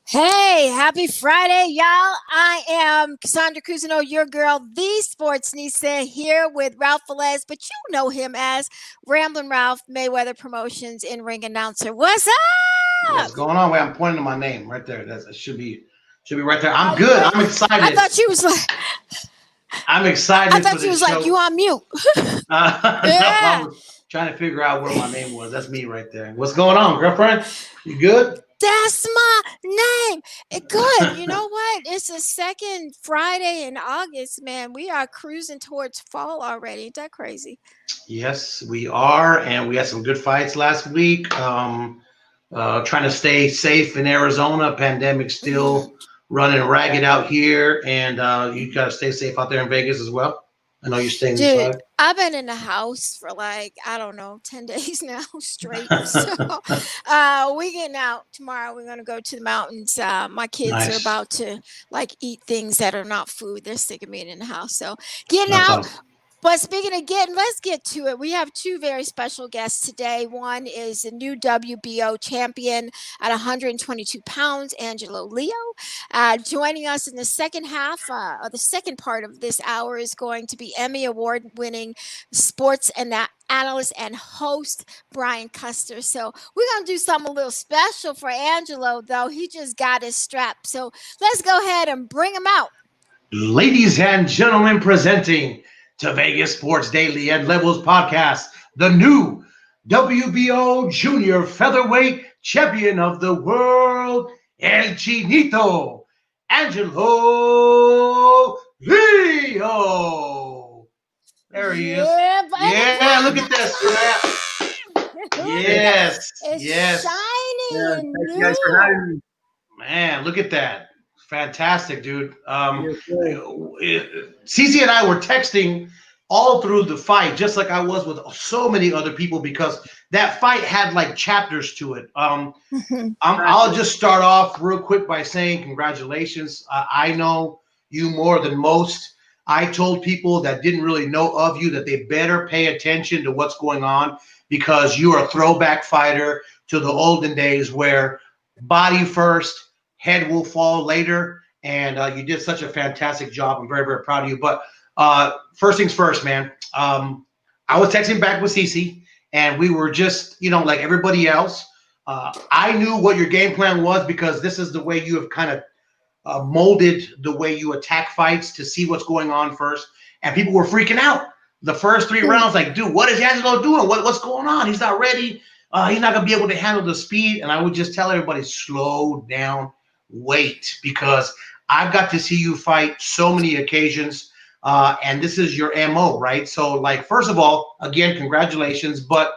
Hey, happy Friday, y'all. I am Cassandra Cousineau, your girl, the sports Nisa, here with Ralph Velez, but you know him as Ramblin' Ralph, Mayweather Promotions in-ring announcer. What's up? What's going on? Wait, I'm pointing to my name right there. That should be right there. Oh, I'm you good. ain't. I'm I excited. thought you was like. I'm I excited for thought you this was like show. you on mute. No, I Yeah, was trying to figure out where my name was. That's me right there. What's going on, girlfriend? You good? that's my name. Good. You know what? It's the second Friday in August, man. We are cruising towards fall already. Ain't that crazy? Yes, we are, and we had some good fights last week. Trying to stay safe in Arizona. Pandemic Hmm. still running ragged out here, and you gotta stay safe out there in Vegas as well. I know you're staying Dude, inside. I've been in the house for like, I don't know, 10 days now straight. So we getting out tomorrow. We're gonna go to the mountains. My kids are Nice. about to like eat things that are not food. They're sick of being in the house. So getting That's out. awesome. But speaking of getting, let's get to it. We have two very special guests today. One is the new WBO champion at 122 pounds, Angelo Leo. Joining us in the second half, or the second part of this hour, is going to be Emmy Award winning sports and analyst and host Brian Custer. So we're going to do something a little special for Angelo, though. He just got his strap. So let's go ahead and bring him out. Ladies and gentlemen, presenting to Vegas Sports Daily and Levels Podcast, the new WBO Junior Featherweight Champion of the World, El Chinito, Angelo Leo. There he is. Yeah, and the Yeah, look at that strap. look at that. Yes, It's yes. shiny Yeah, and thank you guys for new. having me. Man, look at that. Fantastic, dude. Yes, sir. Cece and I were texting all through the fight, just like I was with so many other people, because that fight had like chapters to it. I'll Exactly. just start off real quick by saying congratulations. I know you more than most. I told people that didn't really know of you that they better pay attention to what's going on because you are a throwback fighter to the olden days where body first, head will fall later. And you did such a fantastic job. I'm very, very proud of you. But first things first, man. I was texting back with Cece, and we were just, like everybody else. I knew what your game plan was because this is the way you have kind of molded the way you attack fights to see what's going on first. And people were freaking out the first three rounds, like, dude, what is Angelo doing? What's going on? He's not ready. He's not gonna be able to handle the speed. And I would just tell everybody, slow down, wait, because I've got to see you fight so many occasions. And this is your MO, right? So, like, first of all, again, congratulations. But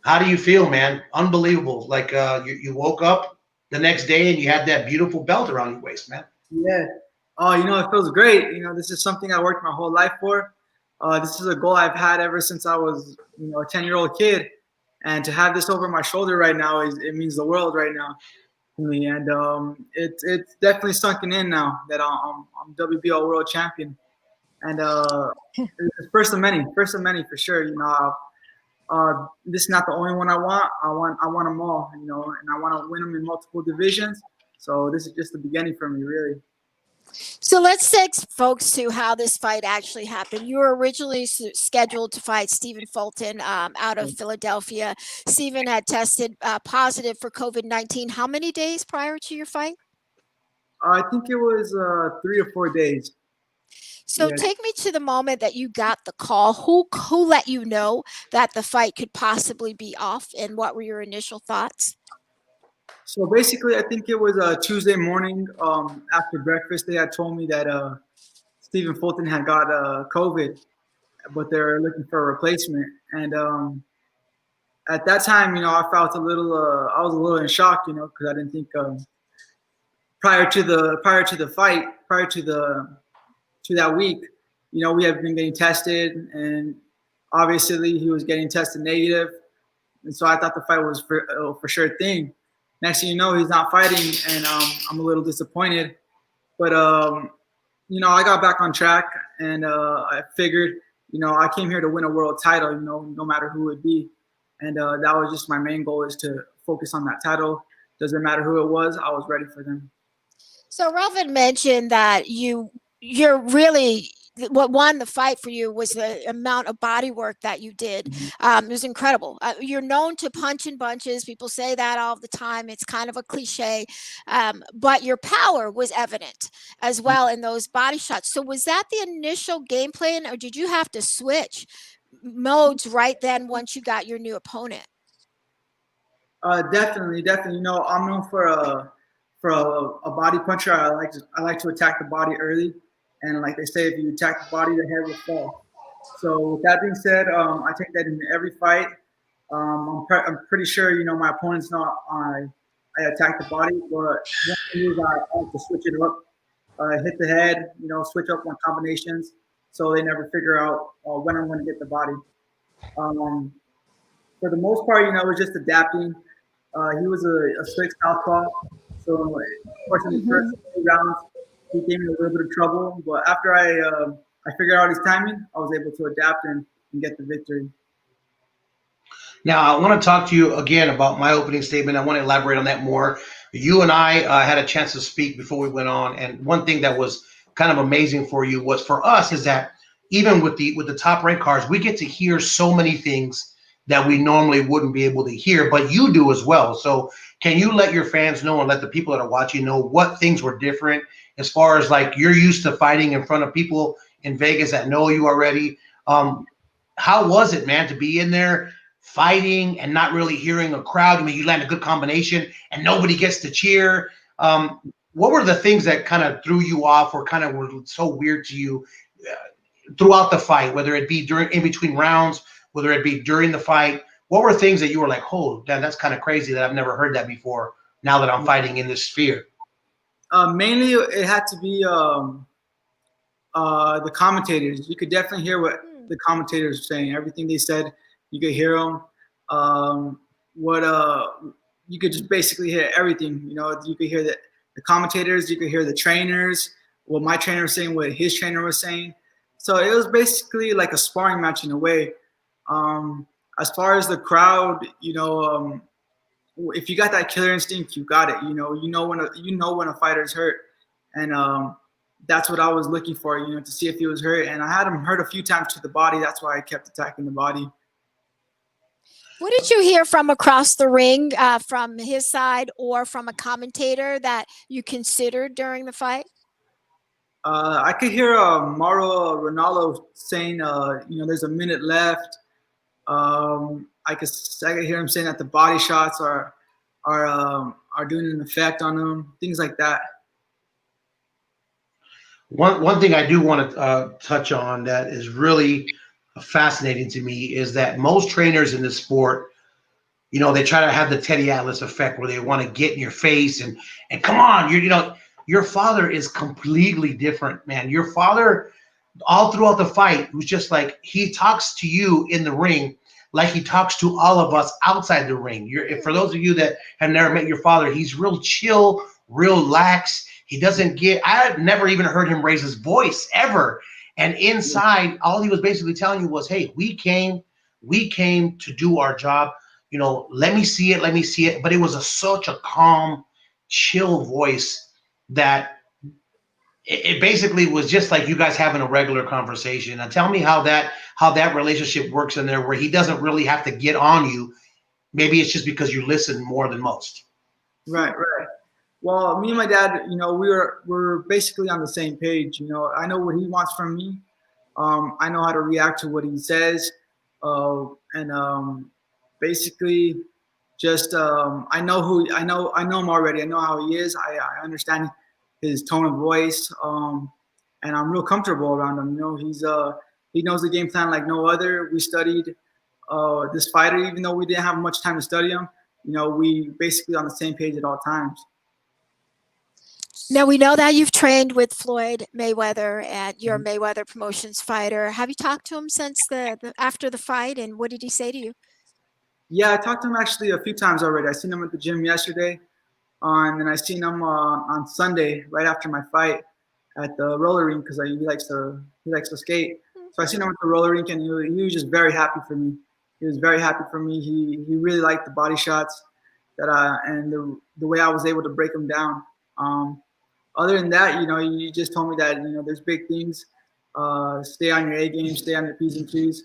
how do you feel, man? Unbelievable. Like you woke up the next day and you had that beautiful belt around your waist, man. Yeah. Oh, it feels great. This is something I worked my whole life for. This is a goal I've had ever since I was, a 10-year-old kid. And to have this over my shoulder right now it means the world right now to me. And it's definitely sunken in now that I'm WBO world champion. And it's first of many for sure. This is not the only one I want. I want them all, and I want to win them in multiple divisions. So this is just the beginning for me, really. So let's take folks to how this fight actually happened. You were originally scheduled to fight Stephen Fulton out of Philadelphia. Stephen had tested positive for COVID-19. How many days prior to your fight? I think it was 3 or 4 days. So Yeah. take me to the moment that you got the call. Who let you know that the fight could possibly be off, and what were your initial thoughts? So basically, I think it was Tuesday morning after breakfast. They had told me that Stephen Fulton had got COVID, but they're looking for a replacement. And at that time, I felt I was a little in shock, because I didn't think prior to the fight, prior to that week, we have been getting tested, and obviously he was getting tested negative, and so I thought the fight was for sure thing. Next thing you know, he's not fighting, and I'm a little disappointed. But I got back on track, and I figured, I came here to win a world title, no matter who it be, and that was just my main goal, is to focus on that title Doesn't matter who it was, I was ready for them. So Relvin mentioned that you're really what won the fight for you was the amount of body work that you did. Mm-hmm. It was incredible. You're known to punch in bunches. People say that all the time. It's kind of a cliche, but your power was evident as well in those body shots. So was that the initial game plan, or did you have to switch modes right then once you got your new opponent? Definitely. You know, I'm known for a body puncher. I like to attack the body early, and like they say, if you attack the body, the head will fall. So with that being said, I take that in every fight. I'm pretty sure you know my opponent's not. I attack the body, but one thing is I like to switch it up, hit the head, you know, switch up my combinations, so they never figure out when I'm going to get the body. Um, for the most part, you know, it was just adapting. He was a slick southpaw, so of course in the first Mm-hmm. few rounds he gave me a little bit of trouble. But after I figured out his timing, I was able to adapt and get the victory. Now, I want to talk to you again about my opening statement. I want to elaborate on that more. You and I had a chance to speak before we went on, and one thing that was kind of amazing for you was for us is that even with the top ranked cards, we get to hear so many things that we normally wouldn't be able to hear, but you do as well. So, can you let your fans know and let the people that are watching know what things were different as far as like you're used to fighting in front of people in Vegas that know you already? How was it, man, to be in there fighting and not really hearing a crowd? I mean, you land a good combination and nobody gets to cheer. What were the things that kind of threw you off or kind of were so weird to you throughout the fight, whether it be during in between rounds, whether it be during the fight? What were things that you were like, oh, damn, that's kind of crazy that I've never heard that before now that I'm fighting in this sphere? Mainly, it had to be the commentators. You could definitely hear what the commentators were saying. Everything they said, you could hear them. What you could just basically hear everything. You know, you could hear the commentators, you could hear the trainers, what my trainer was saying, what his trainer was saying. So it was basically like a sparring match in a way. As far as the crowd, you know, if you got that killer instinct, you got it. You know when a fighter's hurt, and that's what I was looking for. You know, to see if he was hurt, and I had him hurt a few times to the body. That's why I kept attacking the body. What did you hear from across the ring, from his side or from a commentator that you considered during the fight? I could hear Mauro Ronaldo saying, you know, there's a minute left. I could hear him saying that the body shots are doing an effect on him, things like that. One thing I do want to touch on that is really fascinating to me is that most trainers in this sport, you know, they try to have the Teddy Atlas effect where they want to get in your face and come on, you know, your father is completely different, man. Your father, all throughout the fight, was just like he talks to you in the ring like he talks to all of us outside the ring. For those of you that have never met your father, he's real chill, real lax. He doesn't get. I had never even heard him raise his voice ever. And inside, all he was basically telling you was, "Hey, we came to do our job. You know, let me see it, let me see it." But it was such a calm, chill voice that it basically was just like you guys having a regular conversation. Now tell me how that relationship works in there where he doesn't really have to get on you. Maybe it's just because you listen more than most. Right, right. Well, me and my dad, you know, we're basically on the same page. You know, I know what he wants from me. I know how to react to what he says, and basically, just I know him already. I know how he is. I understand his tone of voice, and I'm real comfortable around him. You know, he knows the game plan like no other. We studied this fighter, even though we didn't have much time to study him. You know, we basically on the same page at all times. Now we know that you've trained with Floyd Mayweather and you're a Mayweather Promotions fighter. Have you talked to him since after the fight, and what did he say to you? Yeah, I talked to him actually a few times already. I seen him at the gym yesterday, and then I seen him on Sunday right after my fight at the roller rink because he likes to skate. So I seen him at the roller rink, and he was just very happy for me. He was very happy for me. He really liked the body shots. and the way I was able to break them down. Other than that, you just told me that there's big things. Stay on your A game, stay on your P's and Q's,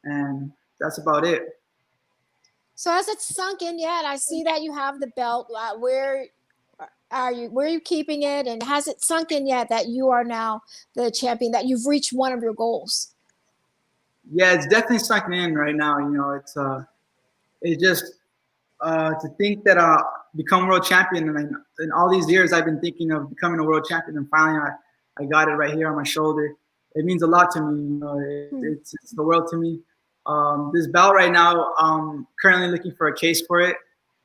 and that's about it. So has it sunk in yet? I see that you have the belt. Where are you keeping it? And has it sunk in yet that you are now the champion, that you've reached one of your goals? Yeah, it's definitely sunken in right now. It's just to think that become world champion, and in all these years I've been thinking of becoming a world champion, and finally I got it right here on my shoulder. It means a lot to me. It's the world to me. This belt right now, I'm currently looking for a case for it,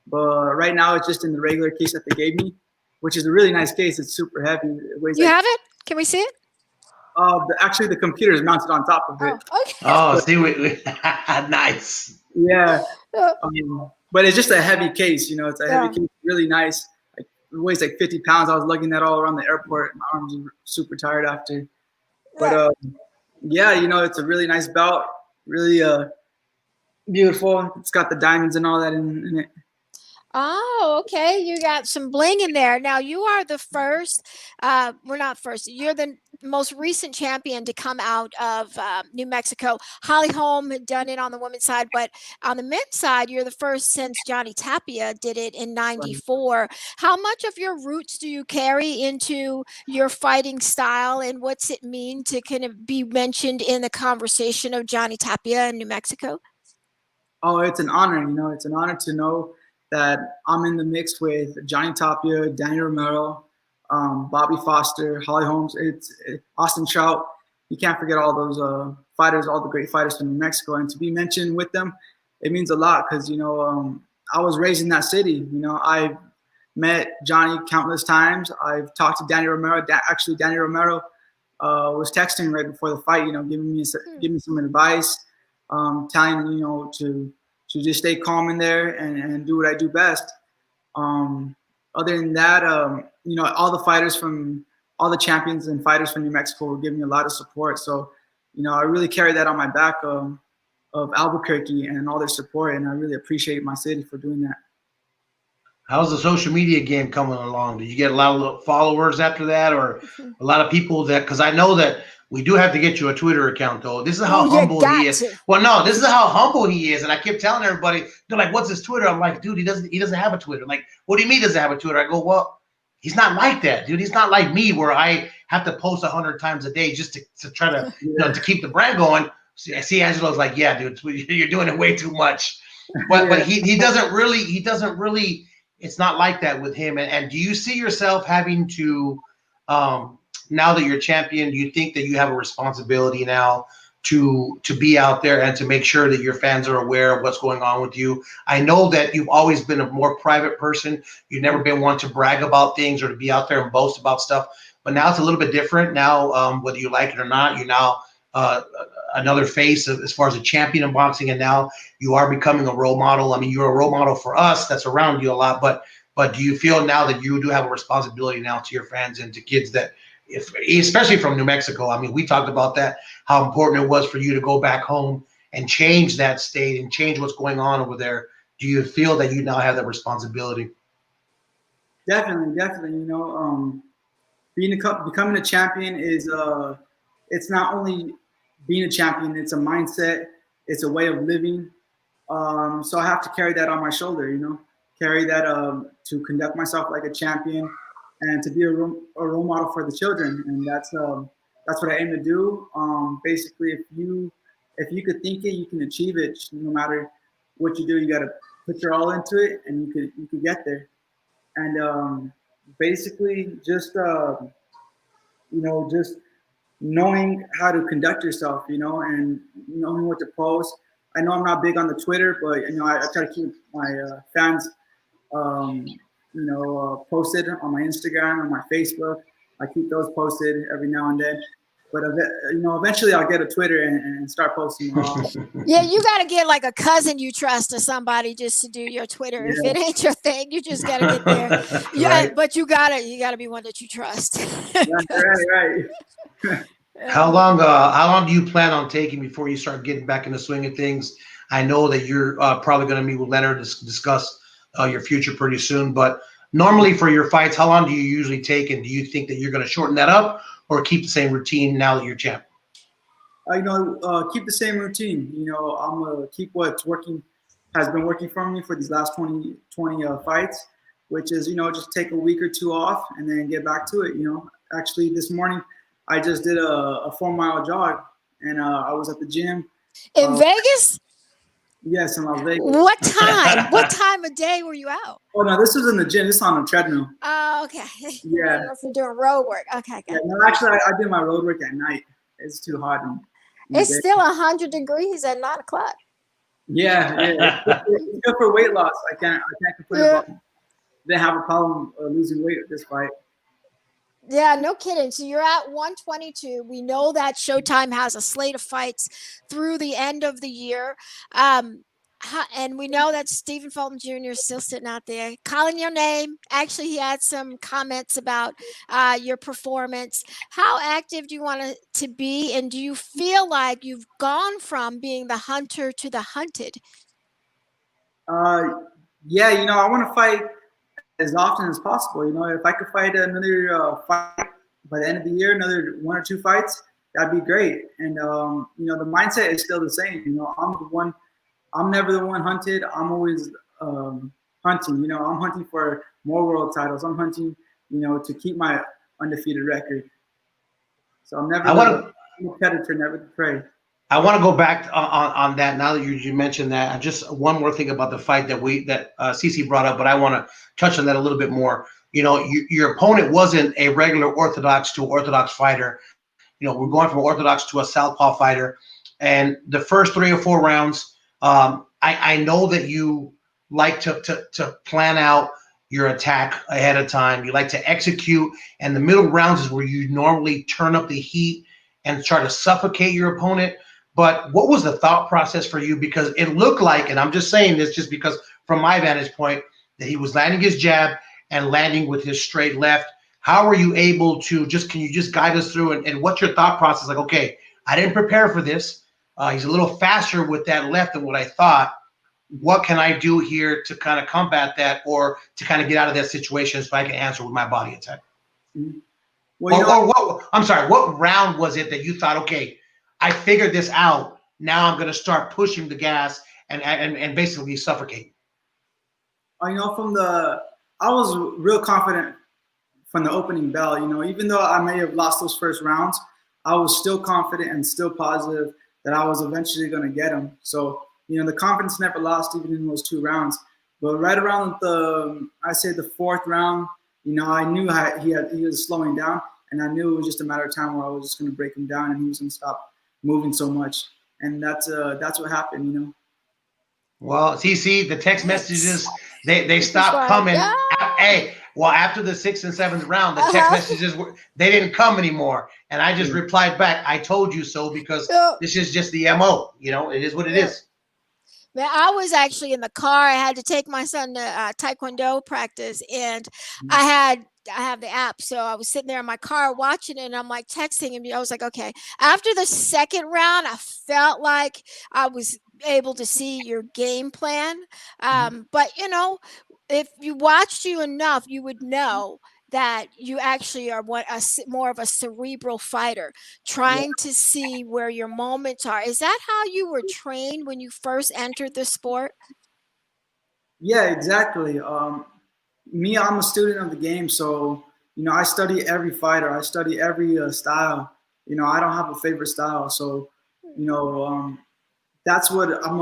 but right now it's just in the regular case that they gave me, which is a really nice case. It's super heavy. It weighs You have it? Can we see it? Actually, the computer is mounted on top of it. Oh, okay. Oh, see, nice. Yeah. But it's just a heavy case, it's a heavy case, really nice. Like, it weighs like 50 pounds. I was lugging that all around the airport. My arms were super tired after. But yeah, it's a really nice belt, really beautiful. It's got the diamonds and all that in it. Oh, okay. You got some bling in there. Now you are the first, we're not first, you're the most recent champion to come out of New Mexico. Holly Holm had done it on the women's side, but on the men's side, you're the first since Johnny Tapia did it in 94. How much of your roots do you carry into your fighting style, and what's it mean to kind of be mentioned in the conversation of Johnny Tapia in New Mexico? Oh, it's an honor. It's an honor to know that I'm in the mix with Johnny Tapia, Danny Romero, Bobby Foster, Holly Holmes, it's Austin Trout. You can't forget all those fighters, all the great fighters from New Mexico. And to be mentioned with them, it means a lot because, I was raised in that city. I've met Johnny countless times. I've talked to Danny Romero. Actually, Danny Romero was texting right before the fight, giving me some advice, telling me, to just stay calm in there and do what I do best. Other than that, all the fighters from all the champions and fighters from New Mexico were giving me a lot of support. So, I really carry that on my back of Albuquerque and all their support, and I really appreciate my city for doing that. How's the social media game coming along? Did you get a lot of followers after that, or a lot of people that? Because I know that we do have to get you a Twitter account, though. This is how humble he is. Well, no, this is how humble he is, and I keep telling everybody, they're like, "What's his Twitter?" I'm like, "Dude, he doesn't have a Twitter." Like, what do you mean doesn't have a Twitter? I go, "Well, he's not like that, dude. He's not like me, where I have to post 100 times a day just to try to to keep the brand going." See, Angelo's like, "Yeah, dude, you're doing it way too much," but he doesn't really. It's not like that with him. And do you see yourself having to, now that you're champion, do you think that you have a responsibility now to be out there and to make sure that your fans are aware of what's going on with you? I know that you've always been a more private person. You've never been one to brag about things or to be out there and boast about stuff. But now it's a little bit different. Now, whether you like it or not, you're now another face as far as a champion in boxing, and now you are becoming a role model. I mean, you're a role model for us that's around you a lot, but do you feel now that you do have a responsibility now to your fans and to kids that, especially from New Mexico? I mean, we talked about that, how important it was for you to go back home and change that state and change what's going on over there. Do you feel that you now have that responsibility? Definitely. Becoming a champion is it's not only being a champion, it's a mindset, it's a way of living. So I have to carry that on my shoulder, carry that to conduct myself like a champion and to be a role model for the children. And that's what I aim to do. Basically, if you could think it, you can achieve it. No matter what you do, you got to put your all into it, and you could get there. And basically, just just knowing how to conduct yourself, and knowing what to post. I know I'm not big on the Twitter, but I try to keep my fans, posted on my Instagram, on my Facebook. I keep those posted every now and then. But eventually I'll get a Twitter and start posting more. Yeah, you got to get like a cousin you trust or somebody just to do your Twitter. If it ain't your thing, you just got to get there. Yeah, right. But you gotta be one that you trust. Right. How long do you plan on taking before you start getting back in the swing of things? I know that you're probably going to meet with Leonard to discuss your future pretty soon. But normally for your fights, how long do you usually take, and do you think that you're going to shorten that up or keep the same routine now that you're champ? Keep the same routine. I'm gonna keep what's working, has been working for me for these last 20 fights, which is just take a week or two off and then get back to it. Actually this morning I just did a 4 mile jog, and I was at the gym. In Vegas? Yes, in Las Vegas. What time? What time of day were you out? Oh no, this was in the gym. This is on a treadmill. Oh, okay. Yeah. You're doing road work. Okay, Yeah, no, actually, I did my road work at night. It's too hot. It's still 100 degrees at 9 o'clock. Yeah. It's good for weight loss. I can't complain about it. Didn't have a problem losing weight at this fight. Yeah, no kidding. So you're at 122. We know that Showtime has a slate of fights through the end of the year. And we know that Stephen Fulton Jr. is still sitting out there calling your name. Actually, he had some comments about your performance. How active do you want to be? And do you feel like you've gone from being the hunter to the hunted? Yeah, I want to fight as often as possible. If I could fight another fight by the end of the year, another 1 or 2 fights, that'd be great. And the mindset is still the same. I'm never the one hunted. I'm always hunting. I'm hunting for more world titles. I'm hunting, to keep my undefeated record. So I'm never the competitor, never the prey. I want to go back on that now that you mentioned that. Just one more thing about the fight that CC brought up, but I want to touch on that a little bit more. Your opponent wasn't a regular orthodox to orthodox fighter. We're going from orthodox to a southpaw fighter, and the first 3 or 4 rounds, I know that you like to plan out your attack ahead of time. You like to execute, and the middle rounds is where you normally turn up the heat and try to suffocate your opponent. But what was the thought process for you? Because it looked like, and I'm just saying this just because from my vantage point, that he was landing his jab and landing with his straight left. How were you able to can you just guide us through and what's your thought process? Like, okay, I didn't prepare for this. He's a little faster with that left than what I thought. What can I do here to kind of combat that or to kind of get out of that situation so I can answer with my body attack? Mm-hmm. What round was it that you thought, okay, I figured this out. Now I'm going to start pushing the gas and basically suffocate? I was real confident from the opening bell. Even though I may have lost those first rounds, I was still confident and still positive that I was eventually going to get him. So, the confidence never lost even in those 2 rounds. But right around the 4th round, I knew he was slowing down, and I knew it was just a matter of time where I was just going to break him down and he was going to stop moving so much. And that's what happened. Well, CC, the text messages, they stopped coming. Hey, well, after the 6th and 7th round, the text messages they didn't come anymore. And I just replied back, I told you so, because this is just the MO. It is what it is. Man, I was actually in the car. I had to take my son to Taekwondo practice, and I have the app, so I was sitting there in my car watching it, and I'm like texting him. I was like, okay. After the 2nd round, I felt like I was able to see your game plan. But if you watched you enough, you would know that you actually are more of a cerebral fighter, trying to see where your moments are. Is that how you were trained when you first entered the sport? Yeah, exactly. Me, I'm a student of the game, so I study every fighter. I study every style. I don't have a favorite style, so that's what I'm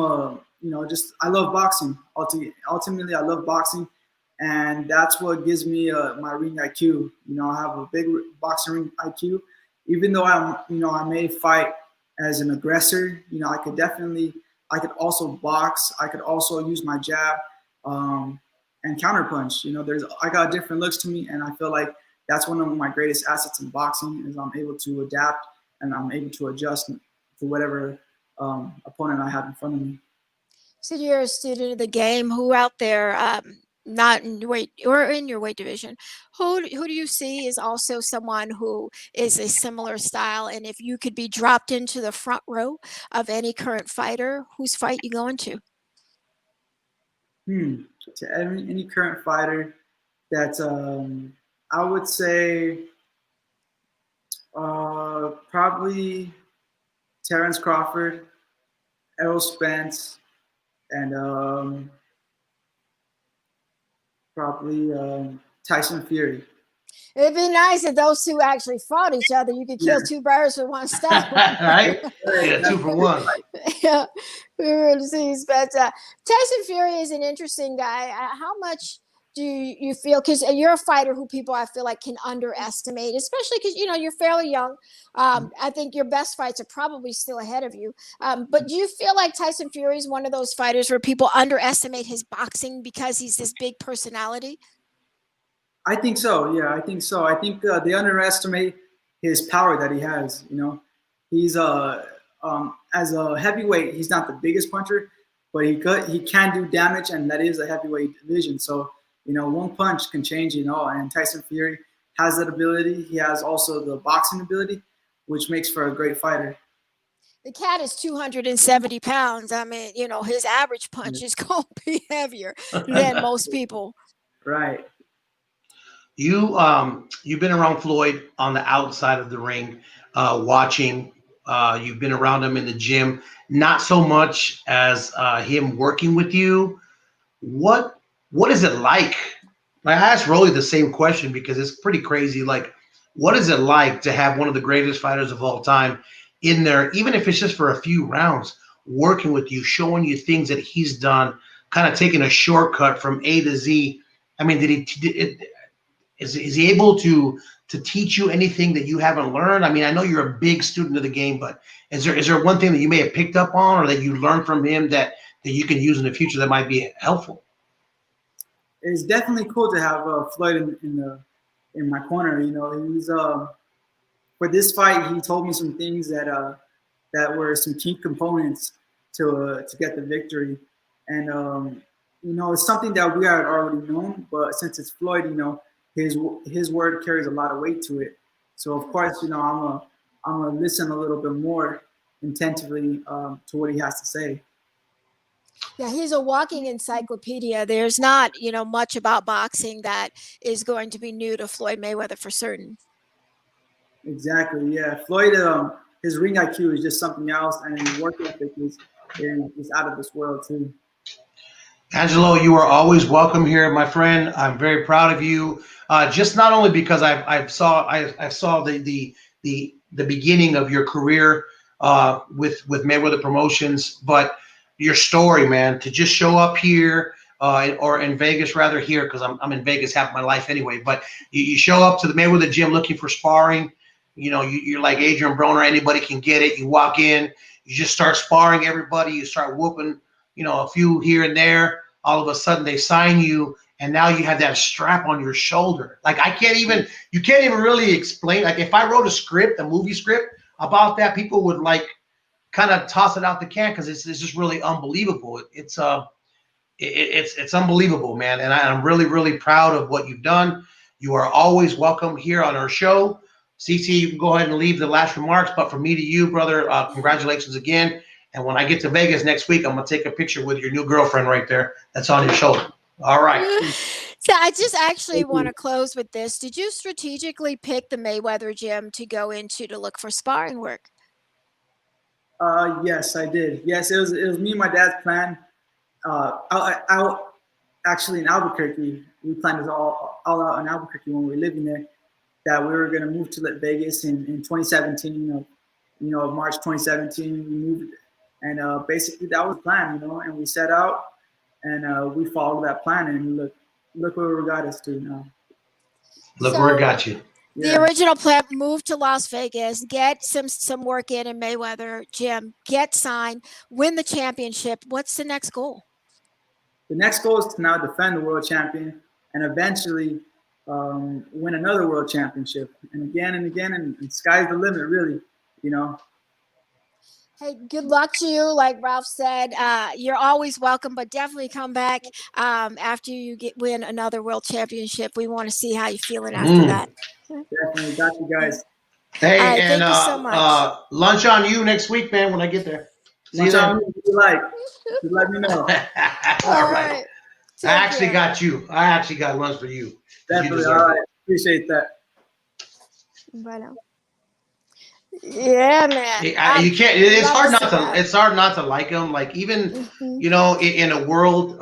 I love boxing. Ultimately, I love boxing, and that's what gives me my ring IQ. I have a big boxing ring IQ. Even though I may fight as an aggressor, I could also box. I could also use my jab and counterpunch. I got different looks to me, and I feel like that's one of my greatest assets in boxing is I'm able to adapt and I'm able to adjust to whatever opponent I have in front of me. So you're a student of the game. Who out there, not in weight or in your weight division, who do you see is also someone who is a similar style? And if you could be dropped into the front row of any current fighter, whose fight you going to? Hmm. To any current fighter, that's I would say probably Terrence Crawford, Errol Spence, and probably Tyson Fury. It'd be nice if those two actually fought each other. You could kill Yeah. two birds with one stone. Right? Yeah, two for one. Yeah, we were to see. But Tyson Fury is an interesting guy. How much do you feel? Because you're a fighter who people I feel like can underestimate, especially because you're fairly young. I think your best fights are probably still ahead of you. But do you feel like Tyson Fury is one of those fighters where people underestimate his boxing because he's this big personality? I think so. Yeah, I think so. I think they underestimate his power that he has. He's as a heavyweight, he's not the biggest puncher, but he can do damage, and that is a heavyweight division. So one punch can change it all. And Tyson Fury has that ability. He has also the boxing ability, which makes for a great fighter. The cat is 270 pounds. I mean, his average punch is going to be heavier than most people. Right. You've been around Floyd on the outside of the ring, watching. You've been around him in the gym, not so much as him working with you. What is it like? I asked Rolly the same question because it's pretty crazy. Like, what is it like to have one of the greatest fighters of all time in there, even if it's just for a few rounds, working with you, showing you things that he's done, kind of taking a shortcut from A to Z? I mean, is he able to teach you anything that you haven't learned? I mean, I know you're a big student of the game, but is there one thing that you may have picked up on or that you learned from him that you can use in the future that might be helpful? It's definitely cool to have Floyd in my corner. He's for this fight, he told me some things that were some key components to get the victory, and it's something that we had already known, but since it's Floyd, his word carries a lot of weight to it. So of course, I'm gonna listen a little bit more intensively to what he has to say. Yeah, he's a walking encyclopedia. There's not, much about boxing that is going to be new to Floyd Mayweather for certain. Exactly. Yeah, Floyd. His ring IQ is just something else, and his work ethic is out of this world too. Angelo, you are always welcome here, my friend. I'm very proud of you. Just not only because I saw the beginning of your career with Mayweather Promotions, but your story, man. To just show up here or in Vegas, rather here, because I'm in Vegas half my life anyway. But you show up to the Mayweather gym looking for sparring. You're like Adrian Broner. Anybody can get it. You walk in, you just start sparring everybody. You start whooping, a few here and there. All of a sudden they sign you, and now you have that strap on your shoulder. Like you can't even really explain. Like if I wrote a movie script about that, people would like kind of toss it out the can because it's just really unbelievable. It's unbelievable, man. And I'm really, really proud of what you've done. You are always welcome here on our show. CC, you can go ahead and leave the last remarks, but from me to you, brother, congratulations again. And when I get to Vegas next week, I'm going to take a picture with your new girlfriend right there. That's on your shoulder. All right. So I just actually want to close with this. Did you strategically pick the Mayweather gym to go into to look for sparring work? Yes, I did. Yes, it was me and my dad's plan. Out actually in Albuquerque, we planned it all out in Albuquerque when we were living there. That we were going to move to Vegas in 2017. March 2017, we moved, and basically that was the plan. And we set out, and we followed that plan, and look where we got us to now. Look where it got you. The original plan: move to Las Vegas, get some work in Mayweather gym, get signed, win the championship. What's the next goal? The next goal is to now defend the world champion and eventually win another world championship, and again, and sky's the limit, really. Hey, good luck to you. Like Ralph said, you're always welcome, but definitely come back after you win another world championship. We want to see how you're feeling after that. Definitely. Got you guys. Hey, right, and thank you so much. Lunch on you next week, man, when I get there. See you then. If you like, just let me know. All right. I Take actually care. got you. I actually got lunch for you because you Definitely. All deserve right. it. Appreciate that. Bueno. Yeah, man. You can't. It's Love to hard not see to. that. It's hard not to like him. Like even Hmm. in a world,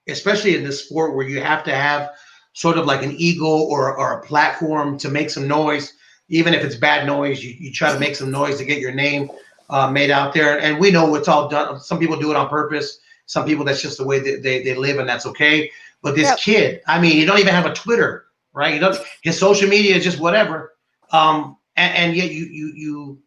especially in this sport where you have to have sort of like an ego or a platform to make some noise, even if it's bad noise, you try to make some noise to get your name made out there. And we know it's all done. Some people do it on purpose. Some people that's just the way that they live, and that's okay. But this Yep. kid, I mean, you don't even have a Twitter, right? You don't. His social media is just whatever. And yet you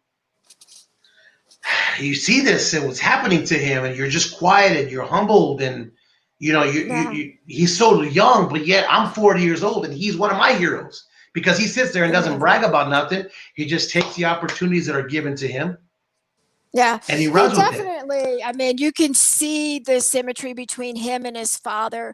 see this and what's happening to him, and you're just quiet and you're humbled, and Yeah. he's so young, but yet I'm 40 years old and he's one of my heroes because he sits there and doesn't Amazing. brag about nothing. He just takes the opportunities that are given to him Yeah, and he he runs with it. definitely. I mean, you can see the symmetry between him and his father.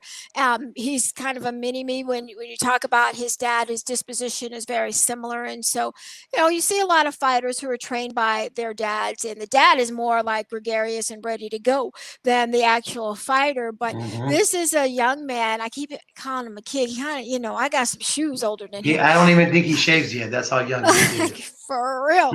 He's kind of a mini me when you talk about his dad. His disposition is very similar, and so you see a lot of fighters who are trained by their dads, and the dad is more like gregarious and ready to go than the actual fighter. But Mm-hmm. this is a young man. I keep calling him a kid. He kind of, I got some shoes older than him. I don't even think he shaves yet. That's how young this kid is. For real.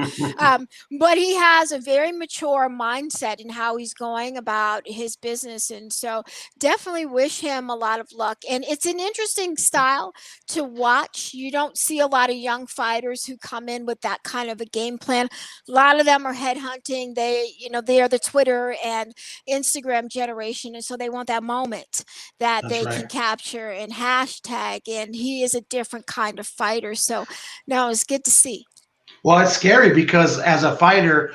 But he has a very mature mindset in how he's going about his business. And so definitely wish him a lot of luck. And it's an interesting style to watch. You don't see a lot of young fighters who come in with that kind of a game plan. A lot of them are headhunting. They are the Twitter and Instagram generation. And so they want that moment that That's they can right. capture and hashtag. And he is a different kind of fighter. So no, it's good to see. Well, it's scary because as a fighter,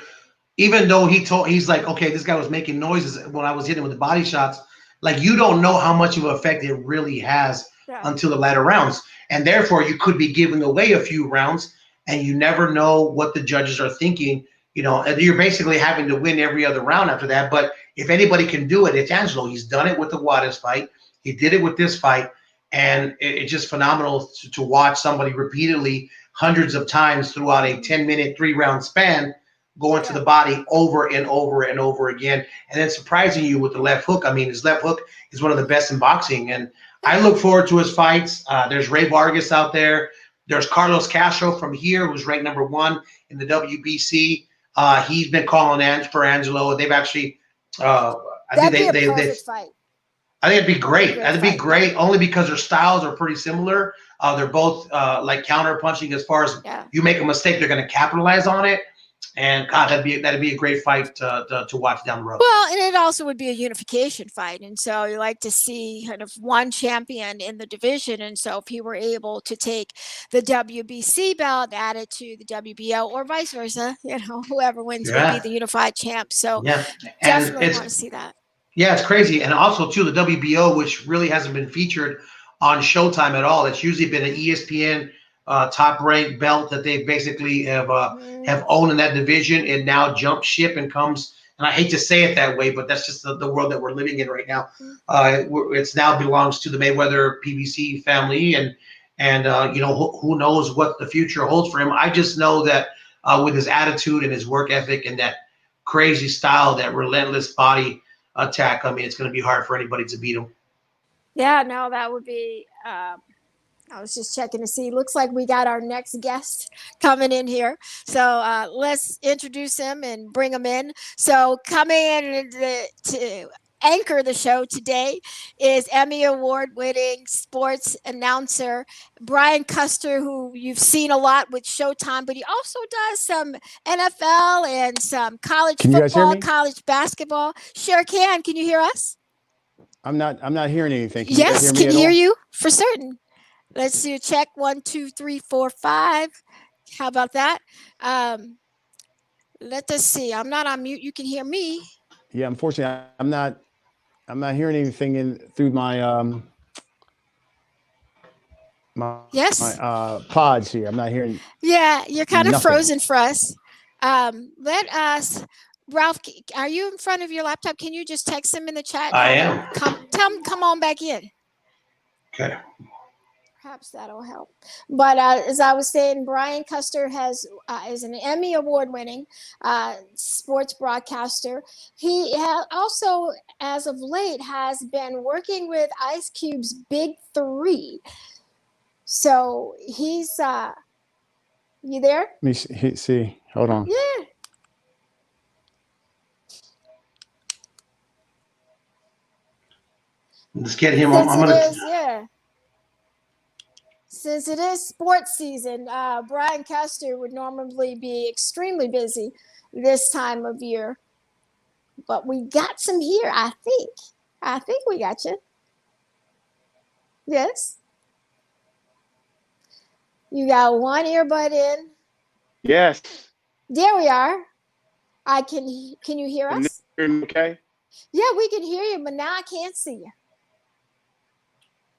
even though he's like, okay, this guy was making noises when I was hitting with the body shots. Like you don't know how much of an effect it really has Yeah. until the latter rounds, and therefore you could be giving away a few rounds, and you never know what the judges are thinking. And you're basically having to win every other round after that. But if anybody can do it, it's Angelo. He's done it with the Juarez fight. He did it with this fight, and it's just phenomenal to watch somebody repeatedly hundreds of times throughout a 10-minute 3-round span going to Yeah. the body over and over and over again, and then surprising you with the left hook. I mean, his left hook is one of the best in boxing, and I look forward to his fights. There's Ray Vargas out there. There's Carlos Castro from here, who's ranked number 1 in the WBC. He's been calling for Angelo. They've actually, I think That'd be a they perfect fight. I think it'd be That'd be a great. great That'd be fight. great, only because their styles are pretty similar. They're both like counter punching. As far as Yeah. you make a mistake, they're going to capitalize on it. And God, that'd be a great fight to watch down the road. Well, and it also would be a unification fight. And so you like to see kind of one champion in the division. And so if he were able to take the WBC belt, add it to the WBO or vice versa, whoever wins would be Yeah, the unified champ. So yeah, and definitely want to see that. it's crazy, and also too the WBO, which really hasn't been featured on Showtime at all. It's usually been an ESPN top ranked belt that they basically have owned in that division, and now jumped ship and comes. And I hate to say it that way, but that's just the world that we're living in right now. It's now belongs to the Mayweather PBC family, and who knows what the future holds for him. I just know that with his attitude and his work ethic and that crazy style, that relentless body attack, I mean, it's going to be hard for anybody to beat him. Yeah, no, that would be. I was just checking to see. Looks like we got our next guest coming in here. So let's introduce him and bring him in. So coming in to anchor the show today is Emmy Award-winning sports announcer Brian Custer, who you've seen a lot with Showtime, but he also does some NFL and some college Can you guys hear football, me? college basketball. Sure can. Can you hear us? I'm not hearing anything. Can you guys Yes, hear me can at hear all? you for certain. Let's do a check. 1, 2, 3, 4, 5. How about that? Let us see. I'm not on mute. You can hear me. Yeah, unfortunately, I'm not hearing anything through my Yes. pods here. I'm not hearing Yeah, you're kind of nothing. frozen for us. Let us, Ralph. Are you in front of your laptop? Can you just text him in the chat? I am. Tell him come on back in. Okay. Perhaps that'll help. But as I was saying, Brian Custer is an Emmy award-winning sports broadcaster. He also, as of late, has been working with Ice Cube's Big Three. So he's you there? Let me see. Hold on. Yeah. Let's get him Since on. Since it is sports season, Brian Custer would normally be extremely busy this time of year. But we got some here, I think. I think we got you. Yes. You got one earbud in. Yes. There we are. Can you hear us? Okay. Yeah, we can hear you, but now I can't see you.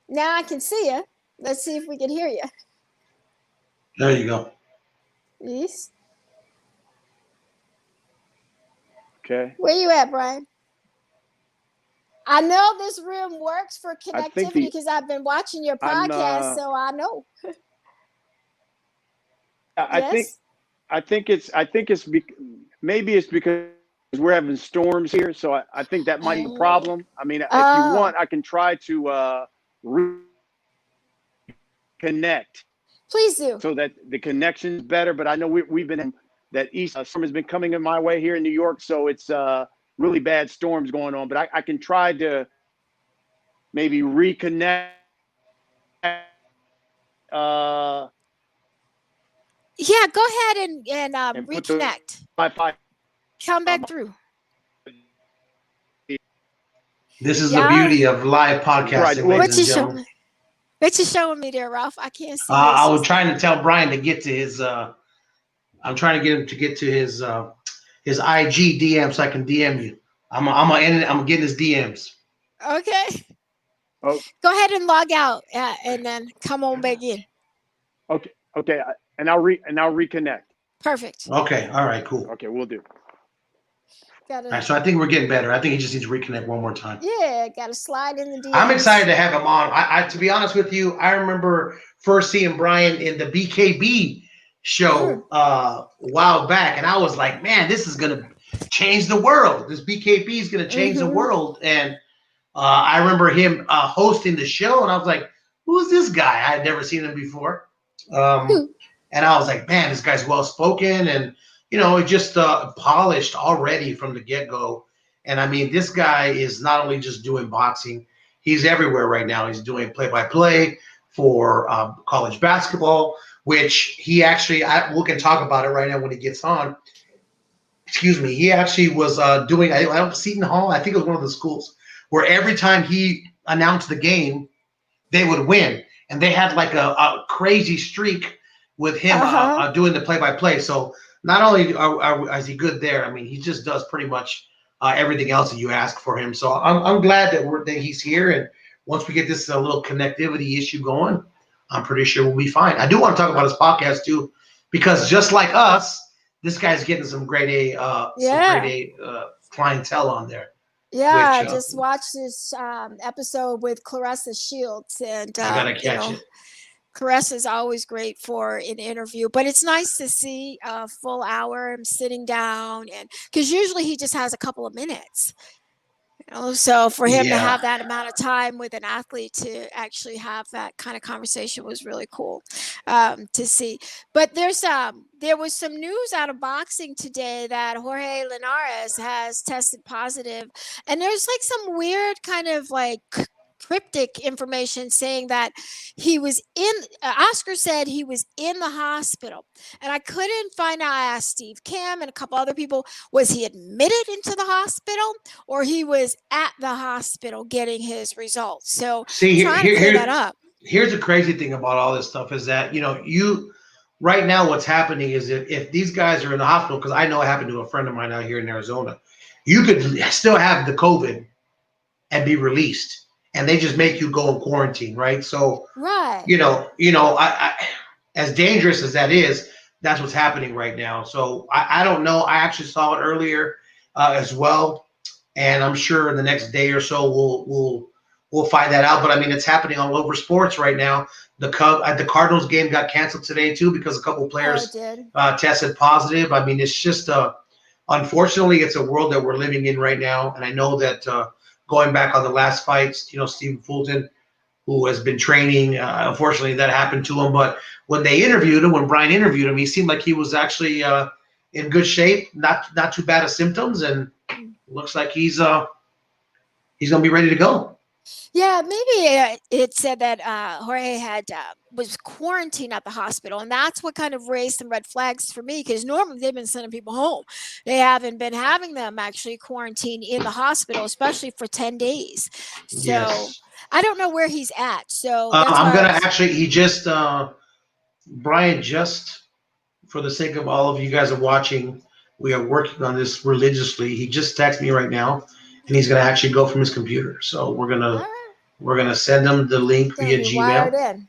Now I can see you. Let's see if we can hear you. There you go. Yes. Okay. Where you at, Brian? I know this room works for connectivity because I've been watching your podcast, so I know. I think it's maybe it's because we're having storms here, so I think that might be the problem. I mean, if you want, I can try to reconnect. Please do. So that the connection's better, but I know we've been in that east storm has been coming in my way here in New York, so it's really bad storms going on. But I can try to maybe reconnect. Yeah, go ahead and reconnect. Come back through. This is the beauty of live podcasting, ladies and gentlemen. What you showing me there, Ralph? I can't see. I was trying to tell Brian to get to his. I'm trying to get him to get to his IG DM so I can DM you. I'm getting his DMs. Okay. Oh. Go ahead and log out and then come on back in. Okay. Okay. And I'll reconnect. Perfect. Okay. All right. Cool. Okay, we'll do. All right, so I think we're getting better. I think he just needs to reconnect one more time. Yeah, got to slide in the DMs. I'm excited to have him on. I to be honest with you, I remember first seeing Brian in the BKB show a while back, and I was like, man, this is gonna change the world. This BKB is gonna change the world. And I remember him hosting the show, and I was like, who's this guy? I had never seen him before. And I was like, man, this guy's well spoken, and just polished already from the get-go. And I mean, this guy is not only just doing boxing, he's everywhere right now. He's doing play-by-play for college basketball, which he actually, we can talk about it right now when he gets on. Excuse me. He actually was doing, I don't Seton Hall, I think it was one of the schools, where every time he announced the game, they would win. And they had like a crazy streak with him doing the play-by-play. So not only is he good there, I mean, he just does pretty much everything else that you ask for him. So I'm glad that he's here. And once we get this little connectivity issue going, I'm pretty sure we'll be fine. I do want to talk about his podcast too, because just like us, this guy's getting some grade A clientele on there. Yeah, I just watched this episode with Clarissa Shields, and I gotta catch it. Carissa's always great for an interview, but it's nice to see a full hour him sitting down, and because usually he just has a couple of minutes. So for him to have that amount of time with an athlete to actually have that kind of conversation was really cool to see. But there was some news out of boxing today that Jorge Linares has tested positive, and there's like some weird kind of like cryptic information saying that he was Oscar said he was in the hospital, and I couldn't find out. I asked Steve Kim and a couple other people, was he admitted into the hospital or he was at the hospital getting his results? So trying to clear that up. Here's the crazy thing about all this stuff is that, you right now what's happening is if these guys are in the hospital, because I know it happened to a friend of mine out here in Arizona, you could still have the COVID and be released. And they just make you go in quarantine, right? So, I as dangerous as that is, that's what's happening right now. So I don't know. I actually saw it earlier as well, and I'm sure in the next day or so we'll find that out. But I mean, it's happening all over sports right now. The Cardinals game got canceled today too because a couple Oh, it players did. tested positive. I mean, it's just unfortunately, it's a world that we're living in right now. And I know that going back on the last fights, you know, Stephen Fulton, who has been training, unfortunately that happened to him. But when they interviewed him, when Brian interviewed him, he seemed like he was actually in good shape, not too bad of symptoms, and looks like he's gonna be ready to go. Yeah, maybe it said that Jorge had was quarantined at the hospital, and that's what kind of raised some red flags for me. Because normally they've been sending people home; they haven't been having them actually quarantine in the hospital, especially for 10 days. So Yes. I don't know where he's at. So that's I'm why I gonna was, actually. He just Brian just for the sake of all of you guys are watching, we are working on this religiously. He just texted me right now, and he's gonna actually go from his computer. So all right, we're gonna send him the link gonna via be wired Gmail, in.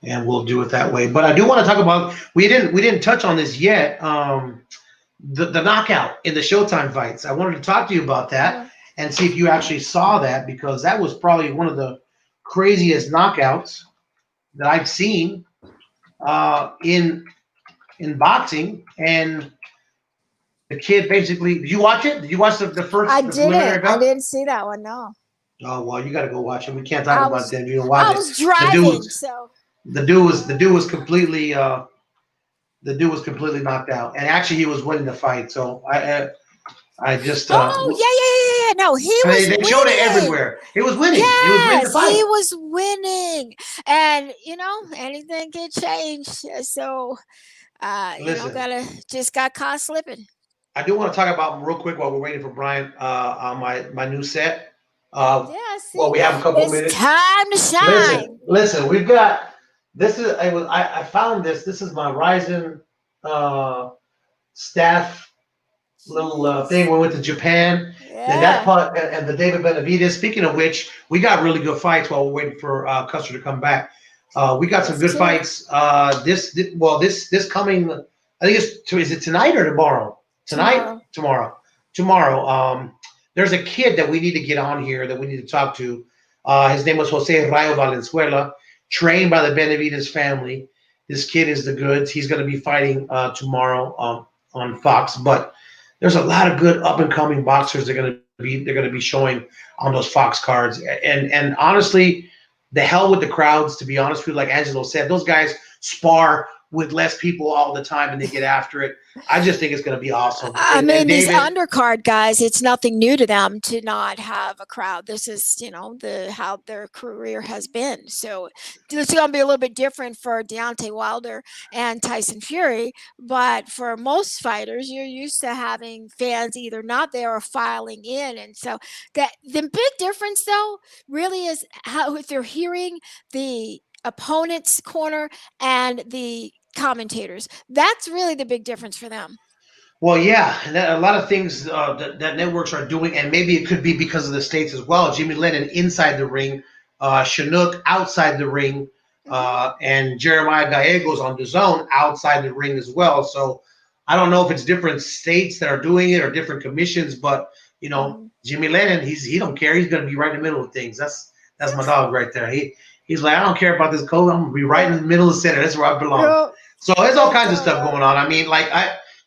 and we'll do it that way. But I do want to talk about we didn't touch on this yet. The knockout in the Showtime fights. I wanted to talk to you about that and see if you actually saw that, because that was probably one of the craziest knockouts that I've seen in boxing. And the kid basically, did you watch it? Did you watch the first I preliminary didn't. I bout? didn't see that one. No, Oh well, you got to go watch it. We can't talk I about was that if you don't watch I it. was The dude, driving. So the dude was completely knocked out, and actually he was winning the fight. So I just oh yeah. No, he was they showed it winning. everywhere. He was winning. He was winning the Yes, he fight. was winning. And anything can change. So Listen, got caught slipping. I do want to talk about real quick while we're waiting for Brian on my new set. Uh, Yeah, well, see, we have a couple it's minutes. time to shine. Listen. We've got this is I found this. This is my Ryzen staff little thing. We went to Japan. Then that Yeah. part and the David Benavidez. Speaking of which, we got really good fights while we're waiting for Custer to come back. We got some Us good too. fights. This coming. I think is it tonight or tomorrow? Tonight, tomorrow. There's a kid that we need to get on here that we need to talk to. His name was Jose Rayo Valenzuela, trained by the Benavidez family. This kid is the goods. He's going to be fighting tomorrow on Fox. But there's a lot of good up and coming boxers they're going to be showing on those Fox cards. And honestly, the hell with the crowds. To be honest with you, like Angelo said, those guys spar with less people all the time and they get after it. I just think it's going to be awesome. I And mean, these David, undercard guys, it's nothing new to them to not have a crowd. This is, how their career has been. So this is going to be a little bit different for Deontay Wilder and Tyson Fury. But for most fighters, you're used to having fans either not there or filing in. And so that the big difference, though, really is how if they're hearing the opponent's corner and the commentators. That's really the big difference for them. well, yeah, and a lot of things that networks are doing, and maybe it could be because of the states as well. Jimmy Lennon inside the ring, Chinook outside the ring, and Jeremiah Gallegos on the zone outside the ring as well. So I don't know if it's different states that are doing it or different commissions, but Jimmy Lennon, he don't care. He's going to be right in the middle of things. That's my dog right there. He's like, I don't care about this code. I'm gonna be right in the middle of the center. That's where I belong. So there's all kinds of stuff going on. I mean, like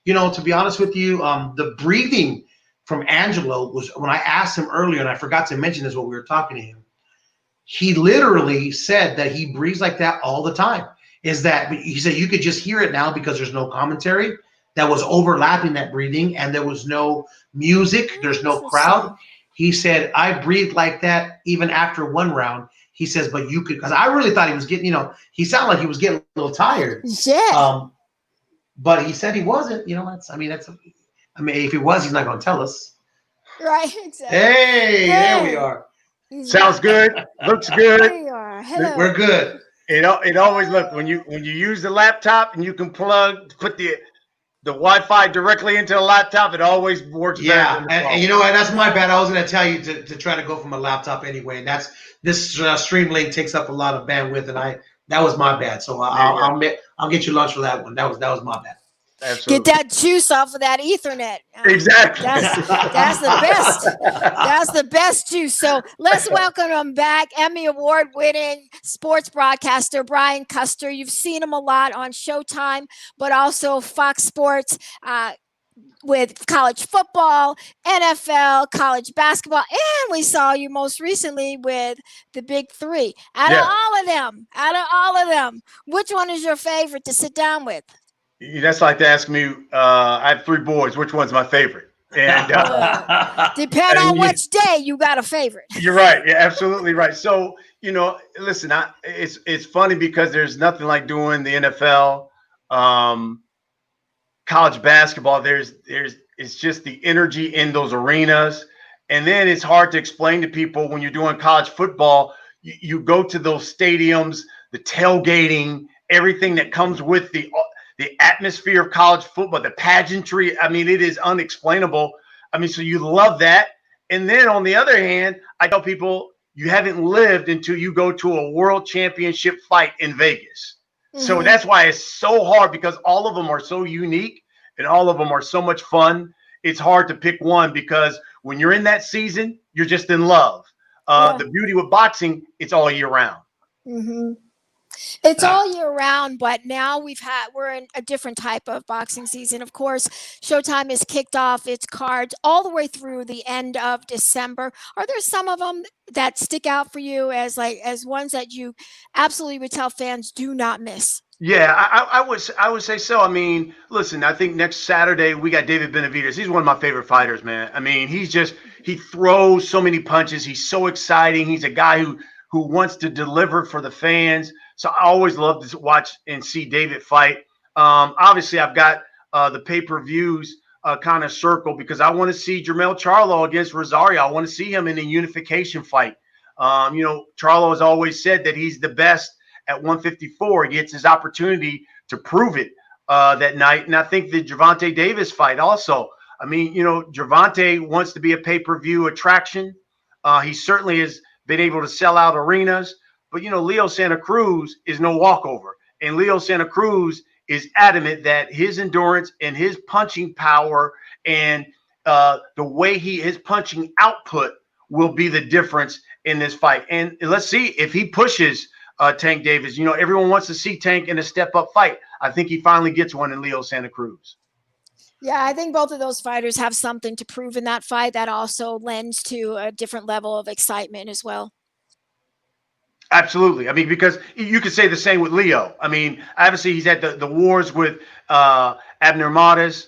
to be honest with you, the breathing from Angelo was when I asked him earlier, and I forgot to mention this when we were talking to him. He literally said that he breathes like that all the time. Is that he said you could just hear it now because there's no commentary that was overlapping that breathing, and there was no music. There's no crowd. He said I breathed like that even after one round. He says, but you could, because I really thought he was getting, he sounded like he was getting a little tired. Yeah. But he said he wasn't. If he was, he's not going to tell us. Right. Exactly. Hey, there we are. Sounds good. Looks good. There you are. Hello. We're good. It always look when you use the laptop and you can put the Wi-Fi directly into the laptop, it always works better. Yeah, than the and you know what? That's my bad. I was going to tell you to try to go from a laptop anyway. And this stream link takes up a lot of bandwidth, and that was my bad. So I'll get you lunch for that one. That was my bad. Get Absolutely. that juice off of that Ethernet. Exactly. That's the best. That's the best juice. So let's welcome him back, Emmy Award-winning sports broadcaster Brian Custer. You've seen him a lot on Showtime, but also Fox Sports. With college football, NFL, college basketball, and we saw you most recently with the big three. Out of all of them, which one is your favorite to sit down with? That's like to ask me. I have 3 boys. Which one's my favorite? And depend on which day you got a favorite. You're right. Yeah, absolutely right. So listen, it's funny because there's nothing like doing the NFL. College basketball, it's just the energy in those arenas. And then it's hard to explain to people when you're doing college football, you go to those stadiums, the tailgating, everything that comes with the atmosphere of college football, the pageantry. I mean, it is unexplainable. I mean, so you love that. And then on the other hand, I tell people you haven't lived until you go to a world championship fight in Vegas. So that's why it's so hard, because all of them are so unique and all of them are so much fun. It's hard to pick one because when you're in that season, you're just in love. The beauty with boxing, it's all year round. It's all year round, but now we're in a different type of boxing season. Of course, Showtime has kicked off its cards all the way through the end of December. Are there some of them that stick out for you as ones that you absolutely would tell fans do not miss? Yeah, I would say so. I mean, listen, I think next Saturday we got David Benavidez. He's one of my favorite fighters, man. I mean, he throws so many punches. He's so exciting. He's a guy who wants to deliver for the fans. So I always love to watch and see David fight. Obviously, I've got the pay-per-views kind of circled because I want to see Jermell Charlo against Rosario. I want to see him in a unification fight. Charlo has always said that he's the best at 154. He gets his opportunity to prove it that night. And I think the Gervonta Davis fight also. I mean, Gervonta wants to be a pay-per-view attraction. He certainly has been able to sell out arenas. But, Leo Santa Cruz is no walkover. And Leo Santa Cruz is adamant that his endurance and his punching power and the way his punching output will be the difference in this fight. And let's see if he pushes Tank Davis. Everyone wants to see Tank in a step-up fight. I think he finally gets one in Leo Santa Cruz. Yeah, I think both of those fighters have something to prove in that fight that also lends to a different level of excitement as well. Absolutely. I mean, because you could say the same with Leo. I mean, obviously he's had the wars with Abner Matas.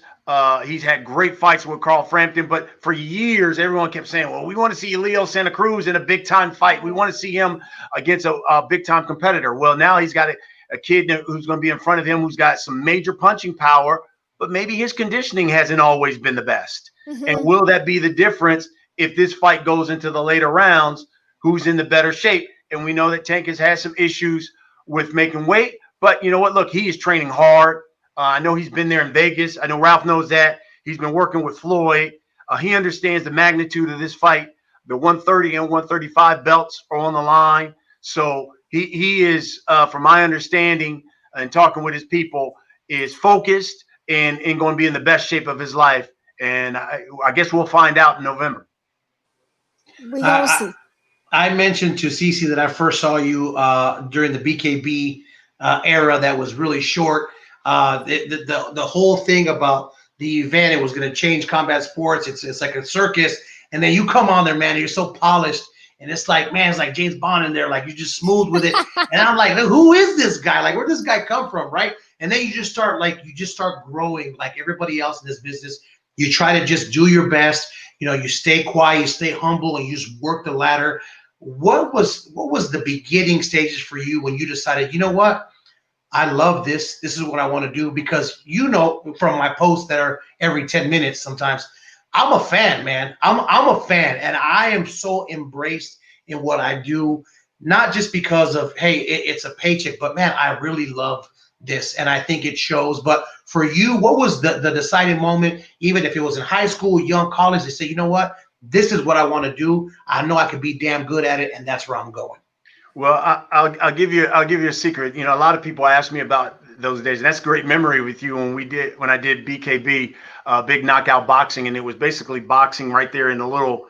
He's had great fights with Carl Frampton, but for years, everyone kept saying, well, we want to see Leo Santa Cruz in a big-time fight. We want to see him against a big-time competitor. Well, now he's got a kid who's going to be in front of him who's got some major punching power, but maybe his conditioning hasn't always been the best. And will that be the difference if this fight goes into the later rounds? Who's in the better shape? And we know that Tank has had some issues with making weight, but you know what? Look, he is training hard. I know he's been there in Vegas. I know Ralph knows that. He's been working with Floyd. He understands the magnitude of this fight. The 130 and 135 belts are on the line. So he is, from my understanding and talking with his people, is focused and going to be in the best shape of his life. And I guess we'll find out in November. We will see. I mentioned to Cece that I first saw you during the BKB era that was really short. The whole thing about the event, it was going to change combat sports. It's like a circus. And then you come on there, man, and you're so polished. And it's like, man, it's like James Bond in there. Like, you're just smooth with it. And I'm like, who is this guy? Like, where'd this guy come from, right? And then you just start growing like everybody else in this business. You try to just do your best. You stay quiet, you stay humble, and you just work the ladder. What was the beginning stages for you when you decided, you know what? I love this. This is what I want to do, because from my posts that are every 10 minutes sometimes, I'm a fan, man. I'm a fan, and I am so embraced in what I do, not just because of, hey, it's a paycheck, but man, I really love this, and I think it shows. But for you, what was the deciding moment, even if it was in high school, young college, to say, you know what? This is what I want to do. I know I could be damn good at it, and that's where I'm going. Well, I'll give you a secret. A lot of people ask me about those days. And that's a great memory with you when I did BKB, Big Knockout Boxing, and it was basically boxing right there in the little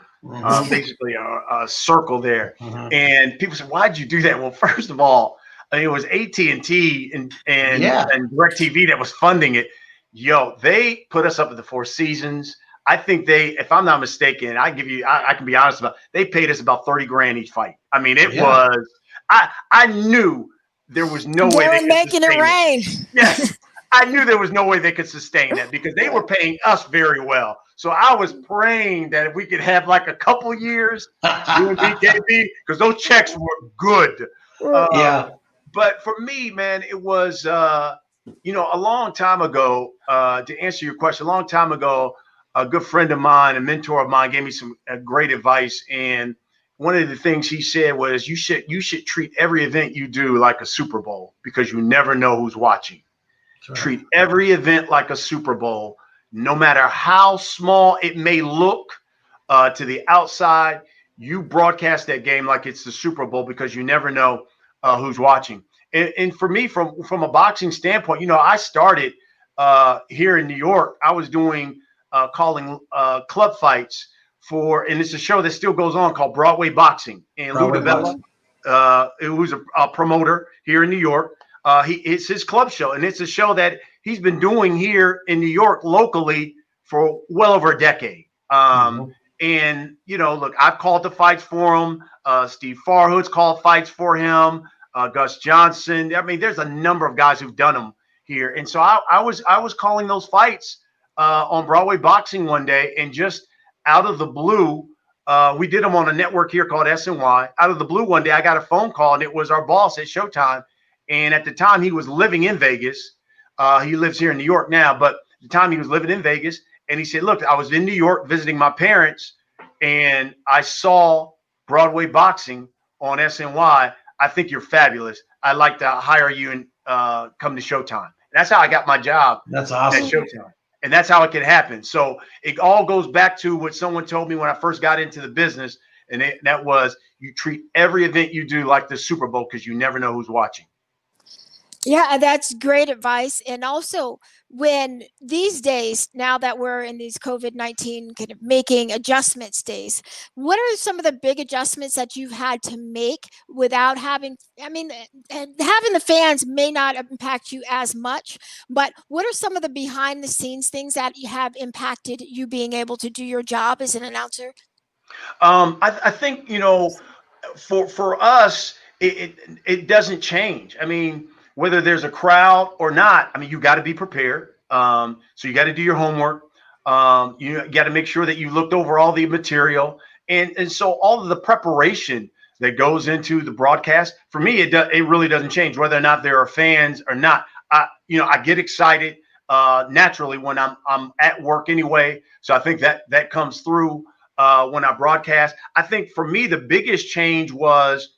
basically a circle there. And people said, "Why'd you do that?" Well, first of all, it was AT&T and DirecTV that was funding it. Yo, they put us up at the Four Seasons. I think if I'm not mistaken, I can be honest about it, they paid us about 30 grand each fight. I mean, it was, I knew there was no way They they were could making it sustain rain. Yes. I knew there was no way they could sustain that because they were paying us very well. So I was praying that if we could have like a couple years doing BKB, because those checks were good. But for me, man, it was, a long time ago, to answer your question, a long time ago, a good friend of mine, a mentor of mine, gave me some great advice. And one of the things he said was, you should treat every event you do like a Super Bowl because you never know who's watching. Right. Treat every event like a Super Bowl, no matter how small it may look to the outside. You broadcast that game like it's the Super Bowl because you never know who's watching. And for me, from a boxing standpoint, I started here in New York. I was doing calling club fights and it's a show that still goes on called Broadway Boxing. And Lou DiBella, who's a promoter here in New York, it's his club show, and it's a show that he's been doing here in New York locally for well over a decade. And look, I've called the fights for him. Steve Farhood's called fights for him. Gus Johnson. I mean, there's a number of guys who've done them here, and so I was calling those fights on Broadway Boxing one day, and just out of the blue, we did them on a network here called SNY. Out of the blue one day, I got a phone call, and it was our boss at Showtime. And at the time, he was living in Vegas. He lives here in New York now, but at the time he was living in Vegas. And he said, "Look, I was in New York visiting my parents, and I saw Broadway Boxing on SNY. I think you're fabulous. I'd like to hire you and come to Showtime." And that's how I got my job. That's awesome. At Showtime. And that's how it can happen. So it all goes back to what someone told me when I first got into the business, and that was, you treat every event you do like the Super Bowl because you never know who's watching. Yeah, that's great advice. And also, when these days, now that we're in these COVID-19 kind of making adjustments days, what are some of the big adjustments that you've had to make without having the fans may not impact you as much, but what are some of the behind the scenes things that have impacted you being able to do your job as an announcer? I think, for us, it doesn't change. I mean, whether there's a crowd or not, I mean, you got to be prepared. So you got to do your homework. You got to make sure that you looked over all the material. And so all of the preparation that goes into the broadcast, for me, it really doesn't change whether or not there are fans or not. I get excited naturally when I'm at work anyway. So I think that comes through when I broadcast. I think for me, the biggest change was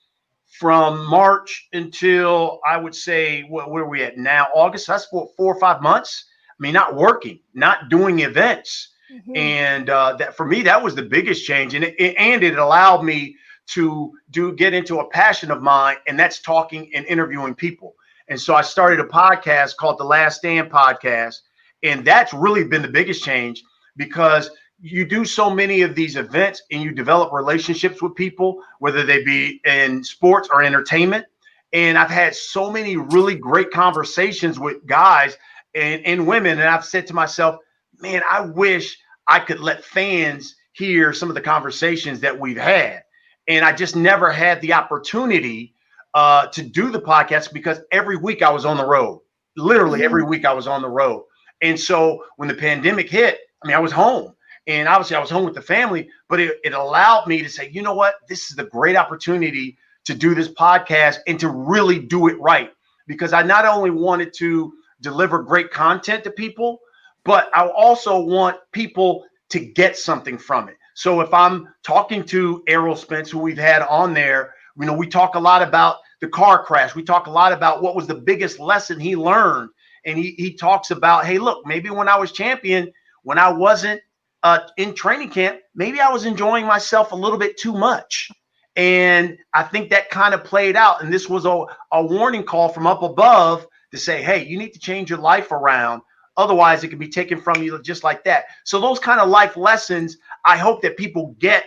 from March until, I would say, where are we at now? August. That's 4 or 5 months. I mean, not working, not doing events. Mm-hmm. And that for me, that was the biggest change. And it allowed me to get into a passion of mine, and that's talking and interviewing people. And so I started a podcast called The Last Stand Podcast. And that's really been the biggest change, because you do so many of these events and you develop relationships with people, whether they be in sports or entertainment. And I've had so many really great conversations with guys and women. And I've said to myself, man, I wish I could let fans hear some of the conversations that we've had. And I just never had the opportunity to do the podcast, because every week I was on the road. Literally every week I was on the road. And so when the pandemic hit, I mean, I was home. And obviously I was home with the family, but it allowed me to say, you know what, this is a great opportunity to do this podcast and to really do it right. Because I not only wanted to deliver great content to people, but I also want people to get something from it. So if I'm talking to Errol Spence, who we've had on there, we talk a lot about the car crash. We talk a lot about what was the biggest lesson he learned. And he talks about, hey, look, maybe when I was champion, when I wasn't in training camp, maybe I was enjoying myself a little bit too much. And I think that kind of played out. And this was a warning call from up above to say, hey, you need to change your life around. Otherwise, it can be taken from you just like that. So those kind of life lessons, I hope that people get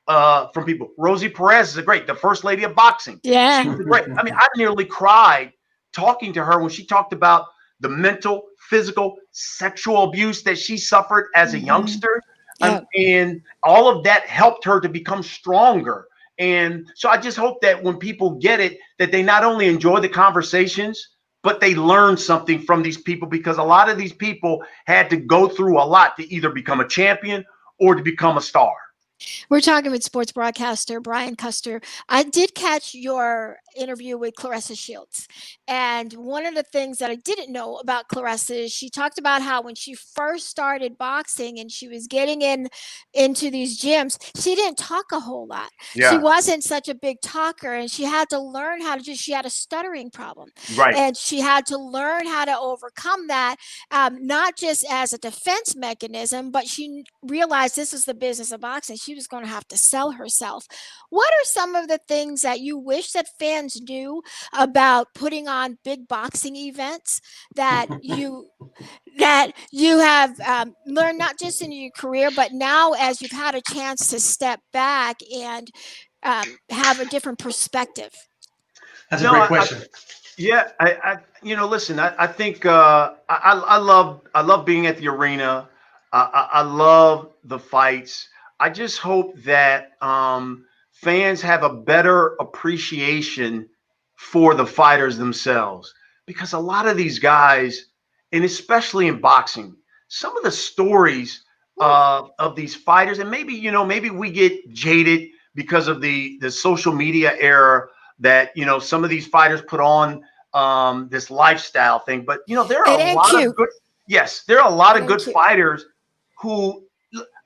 from people. Rosie Perez is the first lady of boxing. Yeah. She was great. I mean, I nearly cried talking to her when she talked about the mental, physical, sexual abuse that she suffered as a youngster. Yeah. And all of that helped her to become stronger. And so I just hope that when people get it, that they not only enjoy the conversations, but they learn something from these people, because a lot of these people had to go through a lot to either become a champion or to become a star. We're talking with sports broadcaster Brian Custer. I did catch your interview with Claressa Shields. And one of the things that I didn't know about Claressa is she talked about how when she first started boxing and she was getting into these gyms, she didn't talk a whole lot. She wasn't such a big talker, and she had to learn how to she had a stuttering problem. Right. And she had to learn how to overcome that, not just as a defense mechanism, but she realized this is the business of boxing. She was going to have to sell herself. What are some of the things that you wish that fans knew about putting on big boxing events that you have learned, not just in your career, but now as you've had a chance to step back and have a different perspective? That's a great question. Listen, I think I love being at the arena. I love the fights. I just hope that fans have a better appreciation for the fighters themselves, because a lot of these guys, and especially in boxing, some of the stories of these fighters, and maybe we get jaded because of the social media era that some of these fighters put on this lifestyle thing. But there are a lot of good fighters who,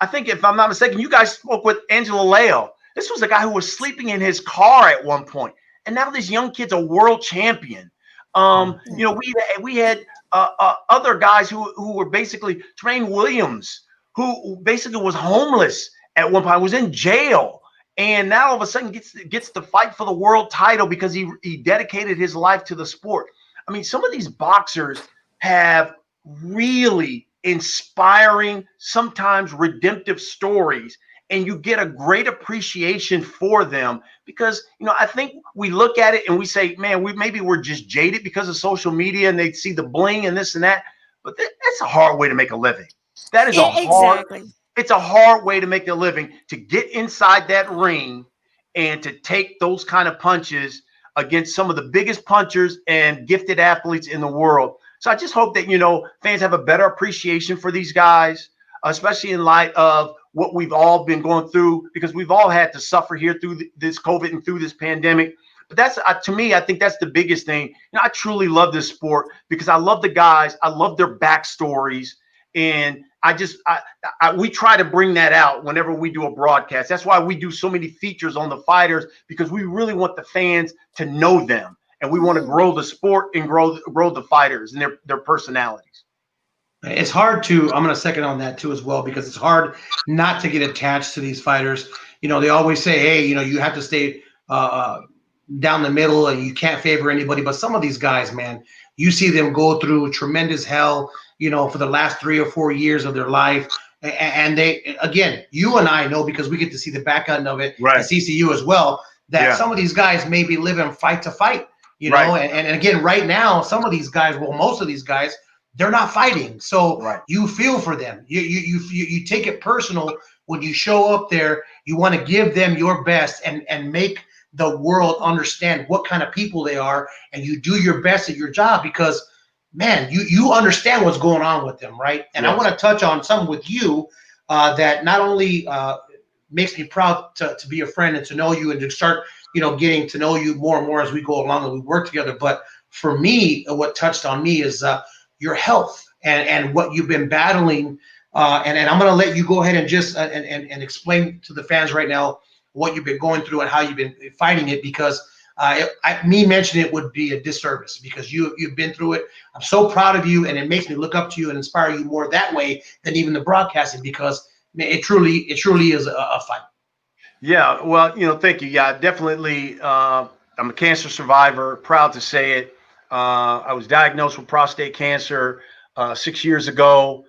I think, if I'm not mistaken, you guys spoke with Angelo. This was a guy who was sleeping in his car at one point, and now this young kid's a world champion. We had other guys who were basically Tremaine Williams, who basically was homeless at one point, was in jail, and now all of a sudden gets to fight for the world title because he dedicated his life to the sport. I mean, some of these boxers have really inspiring, sometimes redemptive stories, and you get a great appreciation for them because, I think we look at it and we say, man, we're just jaded because of social media and they see the bling and this and that, but that's a hard way to make a living. That is it's a hard way to make a living, to get inside that ring and to take those kind of punches against some of the biggest punchers and gifted athletes in the world. So I just hope that, fans have a better appreciation for these guys, especially in light of what we've all been going through, because we've all had to suffer here through this COVID and through this pandemic. But that's, to me, I think that's the biggest thing. I truly love this sport because I love the guys. I love their backstories. And we try to bring that out whenever we do a broadcast. That's why we do so many features on the fighters, because we really want the fans to know them. And we want to grow the sport and grow the fighters and their personalities. It's hard to, I'm going to second on that too as well, because it's hard not to get attached to these fighters. They always say, hey, you have to stay down the middle and you can't favor anybody. But some of these guys, man, you see them go through tremendous hell, for the last 3 or 4 years of their life. And they, again, you and I know, because we get to see the back end of it, right, at CCU as well, that some of these guys may be living fight to fight, and again, right now, some of these guys, well, most of these guys, they're not fighting. So you feel for them. You take it personal when you show up there. You want to give them your best and make the world understand what kind of people they are, and you do your best at your job because, man, you understand what's going on with them, right? And I want to touch on something with you that not only makes me proud to be a friend and to know you and to start, getting to know you more and more as we go along and we work together. But for me, what touched on me is your health and what you've been battling. And I'm going to let you go ahead and just and explain to the fans right now what you've been going through and how you've been fighting it, because me mentioning it would be a disservice because you've been through it. I'm so proud of you, and it makes me look up to you and inspire you more that way than even the broadcasting, because it truly is a fight. Yeah, well, thank you. Yeah, definitely. I'm a cancer survivor, proud to say it. I was diagnosed with prostate cancer 6 years ago,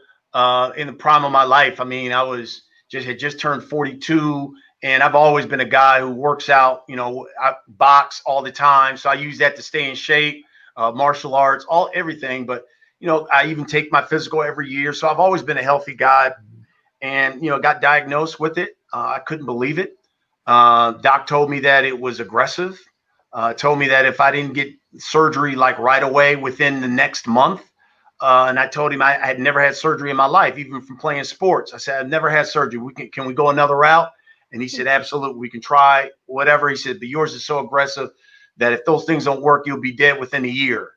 in the prime of my life. I mean, had just turned 42, and I've always been a guy who works out. You know, I box all the time, so I use that to stay in shape. Martial arts, everything. But you know, I even take my physical every year, so I've always been a healthy guy. And you know, got diagnosed with it. I couldn't believe it. Doc told me that it was aggressive. Told me that if I didn't get surgery like right away within the next month, and I told him I had never had surgery in my life, even from playing sports. I said, I've never had surgery. Can we go another route? And he said, absolutely, we can try whatever. He said, but yours is so aggressive that if those things don't work, you'll be dead within a year.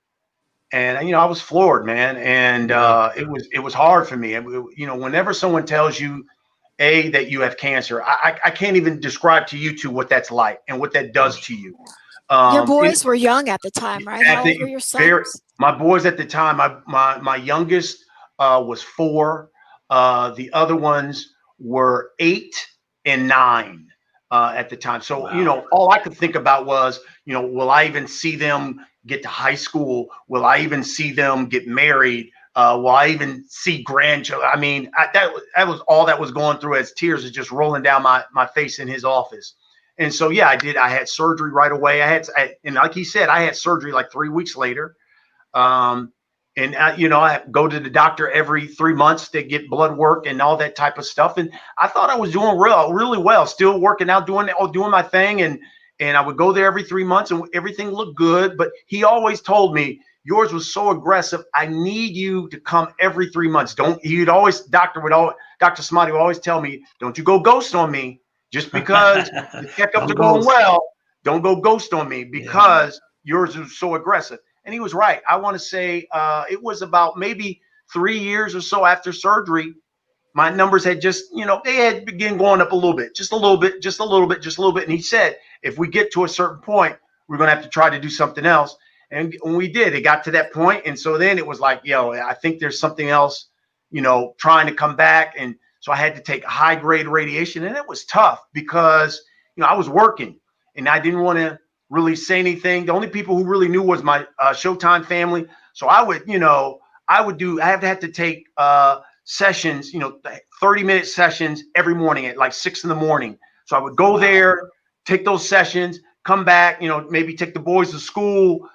And you know, I was floored, man. And it was hard for me. You know, whenever someone tells you that you have cancer, I can't even describe to you two what that's like and what that does to you. Your boys were young at the time, right? How old were your sons? My boys at the time, my youngest was 4. The other ones were 8 and 9 at the time. So, wow. You know, all I could think about was, you know, will I even see them get to high school? Will I even see them get married? Will I even see grandchildren? I mean, that was all that was going through as tears are just rolling down my face in his office. And so, yeah, I did. I had surgery right away. And like he said, I had surgery like 3 weeks later. You know, I go to the doctor every 3 months to get blood work and all that type of stuff. And I thought I was doing really well, still working out, doing my thing. And I would go there every 3 months and everything looked good. But he always told me, yours was so aggressive. I need you to come every 3 months. Dr. Smotty would always tell me, don't you go ghost on me. Just because the checkups are going well, don't go ghost on me because yours is so aggressive. And he was right. I want to say it was about maybe 3 years or so after surgery, my numbers had just, you know, they had begun going up a little bit, just a little bit. And he said, if we get to a certain point, we're going to have to try to do something else. And when we did, it got to that point. And so then it was like, I think there's something else, you know, trying to come back. And so I had to take high grade radiation, and it was tough because, you know, I was working and I didn't want to really say anything. The only people who really knew was my Showtime family. So I have to take sessions, you know, 30-minute sessions every morning at like 6 a.m. So I would go there, take those sessions, come back, you know, maybe take the boys to school,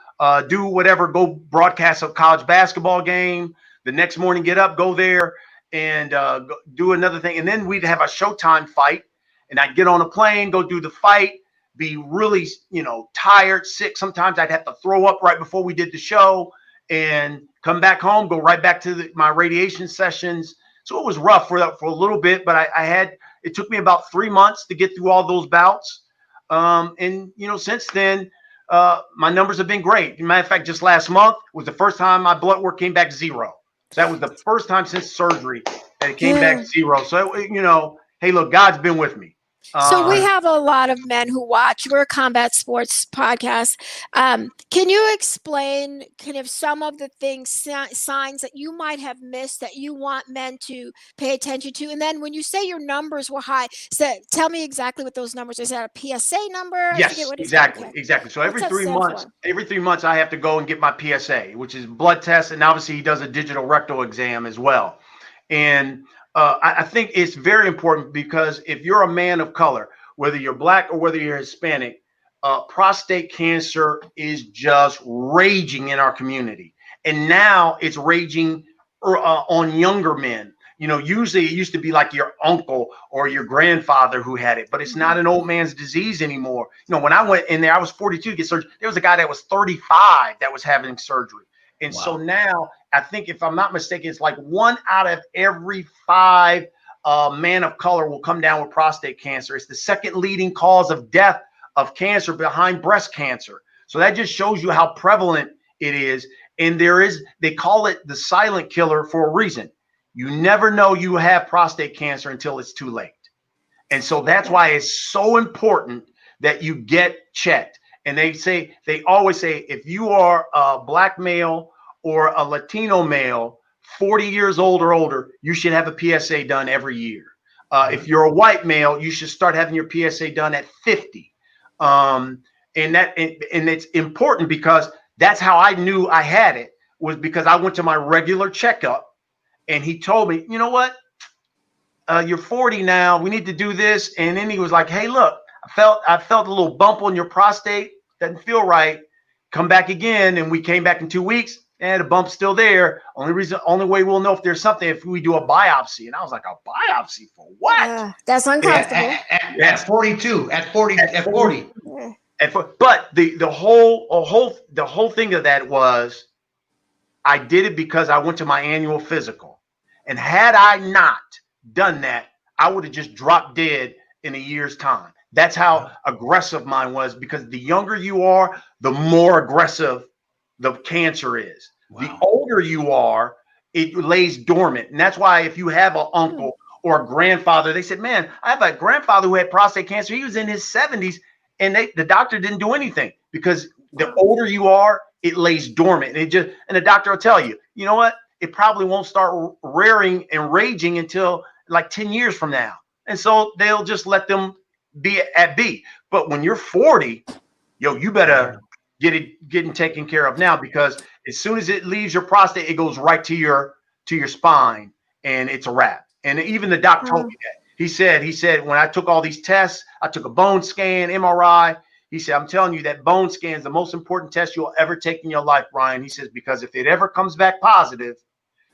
do whatever, go broadcast a college basketball game. The next morning, get up, go there, and do another thing. And then we'd have a Showtime fight, and I'd get on a plane, go do the fight, be really, you know, tired, sick. Sometimes I'd have to throw up right before we did the show and come back home, go right back to my radiation sessions. So it was rough for a little bit, but it took me about 3 months to get through all those bouts. And, you know, since then, my numbers have been great. As a matter of fact, just last month was the first time my blood work came back 0. That was the first time since surgery that it came back 0. So, you know, hey, look, God's been with me. So we have a lot of men who watch. We're a combat sports podcast. Can you explain kind of some of the things, signs that you might have missed that you want men to pay attention to? And then when you say your numbers were high, tell me exactly what those numbers are. Is that a PSA number? Yes, exactly. So every 3 months, I have to go and get my PSA, which is blood test. And obviously he does a digital rectal exam as well. And I think it's very important because if you're a man of color, whether you're black or whether you're Hispanic, prostate cancer is just raging in our community. And now it's raging on younger men. You know, usually it used to be like your uncle or your grandfather who had it, but it's not an old man's disease anymore. You know, when I went in there, I was 42 to get surgery. There was a guy that was 35 that was having surgery. And so now I think, if I'm not mistaken, it's like 1 out of every 5 man of color will come down with prostate cancer. It's the second leading cause of death of cancer behind breast cancer. So that just shows you how prevalent it is. And they call it the silent killer for a reason. You never know you have prostate cancer until it's too late. And so that's why it's so important that you get checked. And they always say, if you are a black male or a Latino male, 40 years old or older, you should have a PSA done every year. If you're a white male, you should start having your PSA done at 50. And it's important because That's how I knew I had it, was because I went to my regular checkup and he told me, you know what? You're 40 now. We need to do this. And then he was like, hey, look, I felt a little bump on your prostate. Doesn't feel right. Come back again. And we came back in 2 weeks and the bump's still there. Only way we'll know if there's something if we do a biopsy. And I was like, a biopsy for what? That's uncomfortable. At 42, at 40. But the whole thing of that was I did it because I went to my annual physical. And had I not done that, I would have just dropped dead in a year's time. That's how aggressive mine was, because the younger you are, the more aggressive the cancer is. Wow. The older you are, it lays dormant. And that's why if you have an uncle or a grandfather, they said, man, I have a grandfather who had prostate cancer. He was in his 70s and the doctor didn't do anything, because the older you are, it lays dormant. And the doctor will tell you, you know what? It probably won't start rearing and raging until like 10 years from now. And so they'll just let them be at B. But when you're 40, you better getting taken care of now, because as soon as it leaves your prostate, it goes right to your spine and it's a wrap. And even the doc told me that. He said, when I took all these tests, I took a bone scan, MRI. He said, I'm telling you that bone scan is the most important test you'll ever take in your life, Brian. He says, because if it ever comes back positive,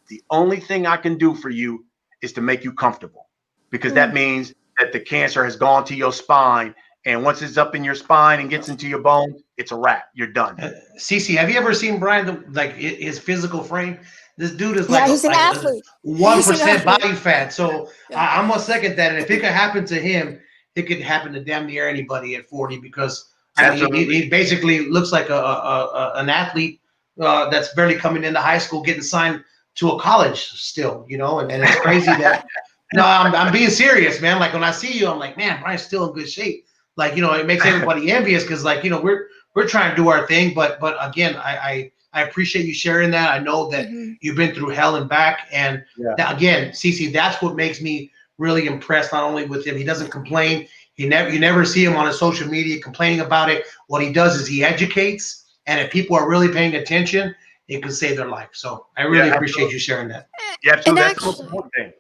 the only thing I can do for you is to make you comfortable, because that means that the cancer has gone to your spine. And once it's up in your spine and gets into your bones, it's a wrap. You're done. Cece, have you ever seen Brian, like his physical frame? This dude is like, he's an athlete. 1% body fat. So I'm going to second that. And if it could happen to him, it could happen to damn near anybody at 40, because he basically looks like an athlete that's barely coming into high school, getting signed to a college still, and it's crazy that no, I'm being serious, man. Like when I see you, I'm like, man, Brian's still in good shape. Like, it makes everybody envious, because like, we're trying to do our thing. But again, I appreciate you sharing that. I know that you've been through hell and back. And again, Cece, that's what makes me really impressed, not only with him. He doesn't complain. You never see him on his social media complaining about it. What he does is he educates. And if people are really paying attention, it can save their life. So I really appreciate you sharing that. Yeah, absolutely. That's the most important thing.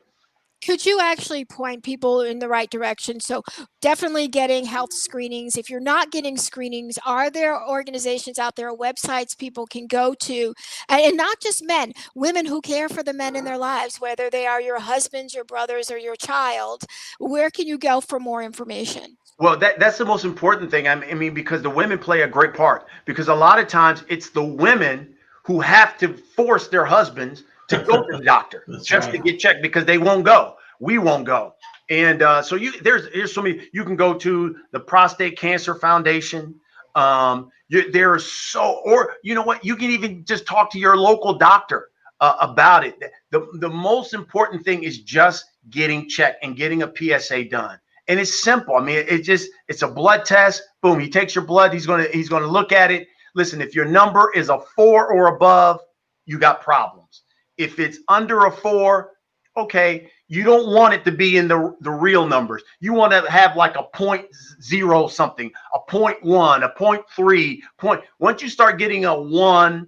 Could you actually point people in the right direction? So definitely getting health screenings. If you're not getting screenings, are there organizations out there, websites people can go to, and not just men, women who care for the men in their lives, whether they are your husbands, your brothers, or your child? Where can you go for more information? Well, that's the most important thing. I mean, because the women play a great part, because a lot of times it's the women who have to force their husbands to go to the doctor to get checked, because they won't go. We won't go. And so there's so many. You can go to the Prostate Cancer Foundation. Or you know what? You can even just talk to your local doctor about it. The most important thing is just getting checked and getting a PSA done. And it's simple. I mean, it's a blood test. Boom. He takes your blood. He's gonna look at it. Listen, if your number is a 4 or above, you got problems. If it's under a 4, okay, you don't want it to be in the real numbers. You want to have like a 0.0 something, a 0.1, a 0.3. Once you start getting a 1,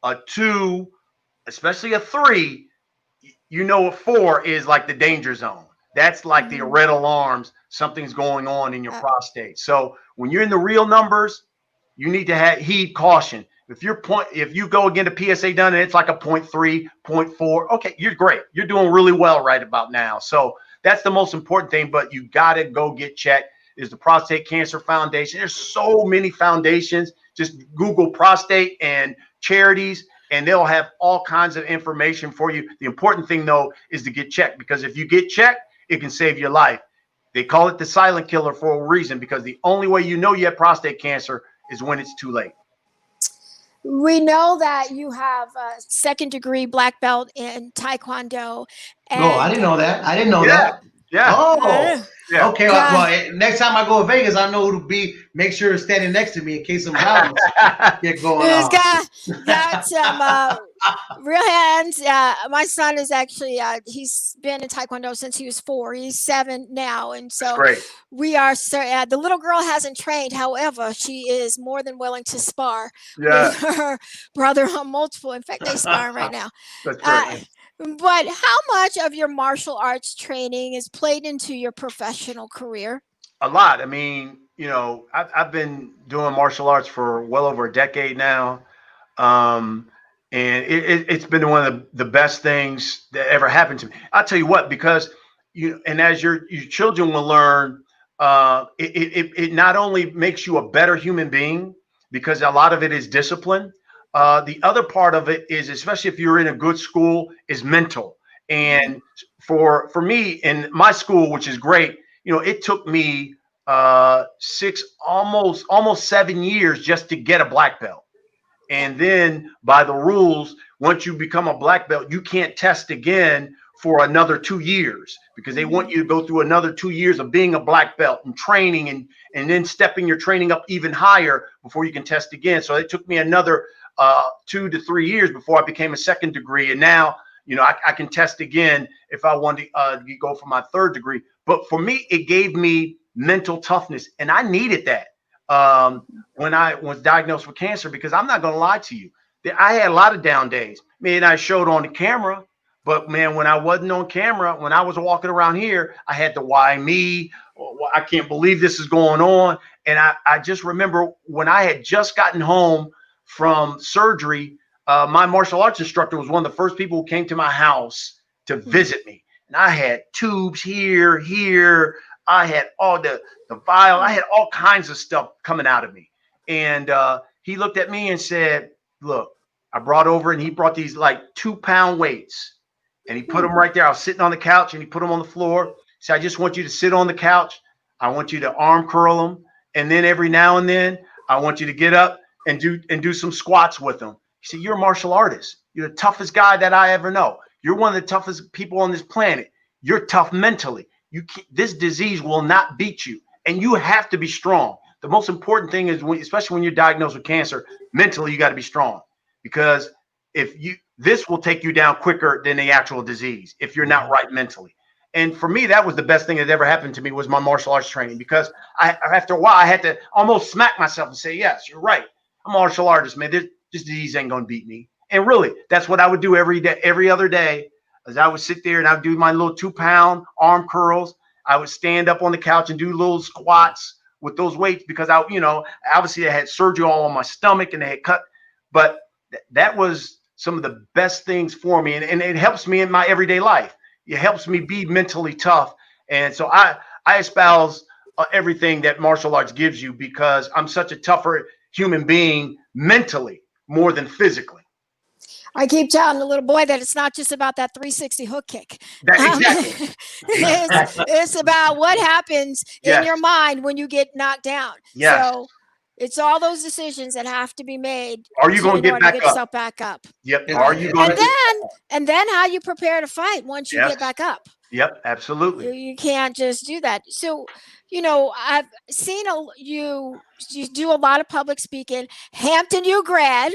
a 2, especially a 3, a 4 is like the danger zone. That's like the red alarms. Something's going on in your prostate. So when you're in the real numbers, you need to heed caution. If you go get a PSA done and it's like a 0.3, 0.4, okay, you're great. You're doing really well right about now. So that's the most important thing. But you got to go get checked. Is the Prostate Cancer Foundation. There's so many foundations. Just Google prostate and charities, and they'll have all kinds of information for you. The important thing, though, is to get checked, because if you get checked, it can save your life. They call it the silent killer for a reason, because the only way you know you have prostate cancer is when it's too late. We know that you have a second-degree black belt in Taekwondo. No, I didn't know that. I didn't know that. Yeah. Oh, Yeah. okay. Well, next time I go to Vegas, I know who to be. Make sure it's standing next to me in case some violence get going He's on. got some real hands. My son is actually he's been in Taekwondo since he was 4. He's 7 now, and That's so great. we are. The little girl hasn't trained. However, she is more than willing to spar Yeah. with her brother on multiple. In fact, they sparring right now. That's great. But how much of your martial arts training is played into your professional career? A lot. I mean, I've been doing martial arts for well over a decade now. Um, and it's been one of the best things that ever happened to me. I'll tell you what, because and as your children will learn, it not only makes you a better human being, because a lot of it is discipline. The other part of it is, especially if you're in a good school, is mental. And for me in my school, which is great, it took me 6, almost 7 years just to get a black belt. And then by the rules, once you become a black belt, you can't test again for another 2 years, because they want you to go through another 2 years of being a black belt and training and then stepping your training up even higher before you can test again. So it took me another 2 to 3 years before I became a second degree. And now, I can test again if I want to go for my third degree. But for me, it gave me mental toughness, and I needed that. When I was diagnosed with cancer, because I'm not going to lie to you, I had a lot of down days. Man, I showed on the camera, but man, when I wasn't on camera, when I was walking around here, I had to, why me? I can't believe this is going on. And I just remember when I had just gotten home from surgery, my martial arts instructor was one of the first people who came to my house to visit me. And I had tubes here. I had all the vial. I had all kinds of stuff coming out of me. And he looked at me and said, look, I brought over, and he brought these like 2-pound weights, and he put them right there. I was sitting on the couch, and he put them on the floor. He said, I just want you to sit on the couch. I want you to arm curl them. And then every now and then I want you to get up and do some squats with them. He said, you're a martial artist. You're the toughest guy that I ever know. You're one of the toughest people on this planet. You're tough mentally. This disease will not beat you, and you have to be strong. The most important thing is, especially when you're diagnosed with cancer, mentally you got to be strong, because this will take you down quicker than the actual disease if you're not right mentally. And for me, that was the best thing that ever happened to me, was my martial arts training, because after a while I had to almost smack myself and say, yes, you're right. I'm a martial artist, man. This disease ain't going to beat me. And really, that's what I would do every day, every other day. As I would sit there and I would do my little 2-pound arm curls. I would stand up on the couch and do little squats with those weights, because obviously I had surgery all on my stomach and they had cut, but that was some of the best things for me. And it helps me in my everyday life. It helps me be mentally tough. And so I espouse everything that martial arts gives you, because I'm such a tougher human being mentally more than physically. I keep telling the little boy that it's not just about that 360 hook kick. Exactly. It's about what happens in your mind when you get knocked down. Yes. So it's all those decisions that have to be made. Are you going to get back up? Yourself back up? Yep. Are you going and then how you prepare to fight once you get back up? Yep, absolutely. You can't just do that. So, I've seen you do a lot of public speaking. Hampton U grad,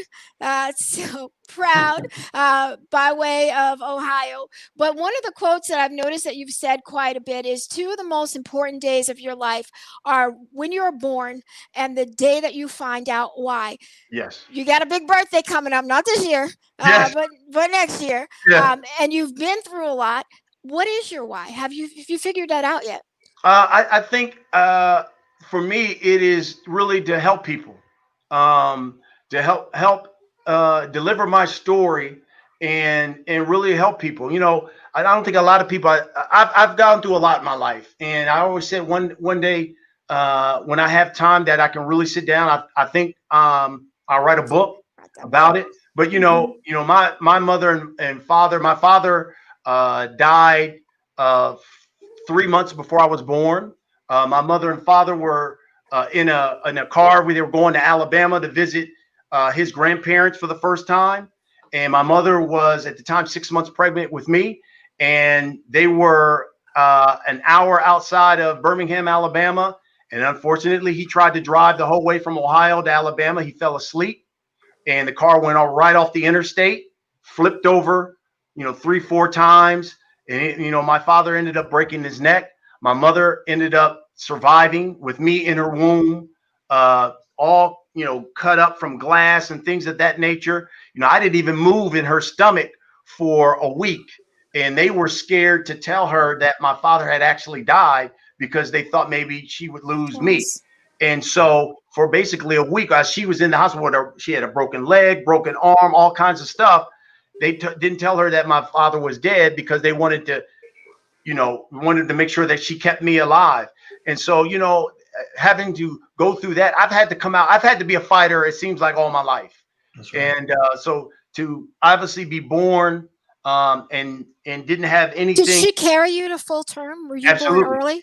so proud by way of Ohio. But one of the quotes that I've noticed that you've said quite a bit is, 2 of the most important days of your life are when you're born and the day that you find out why. Yes. You got a big birthday coming up, not this year, but next year. Yeah. And you've been through a lot. What is your why? Have you figured that out yet? I think for me, it is really to help people, to help deliver my story and really help people. I don't think a lot of people. I've gone through a lot in my life, and I always said one day when I have time that I can really sit down, I think I'll write a book about it. But my mother and father. My father died 3 months before I was born. My mother and father were in a car. They were going to Alabama to visit his grandparents for the first time. And my mother was at the time 6 months pregnant with me. And they were an hour outside of Birmingham, Alabama. And unfortunately, he tried to drive the whole way from Ohio to Alabama. He fell asleep, and the car went all right off the interstate, flipped over, 3-4 times. And, my father ended up breaking his neck. My mother ended up surviving with me in her womb, all, cut up from glass and things of that nature. I didn't even move in her stomach for a week. And they were scared to tell her that my father had actually died because they thought maybe she would lose me. And so for basically a week, as she was in the hospital, she had a broken leg, broken arm, all kinds of stuff. They didn't tell her that my father was dead because they wanted to, make sure that she kept me alive. And so, having to go through that, I've had to come out. I've had to be a fighter, it seems like, all my life. That's right. And so to obviously be born and didn't have anything. Did she carry you to full term? Were you Absolutely. born early?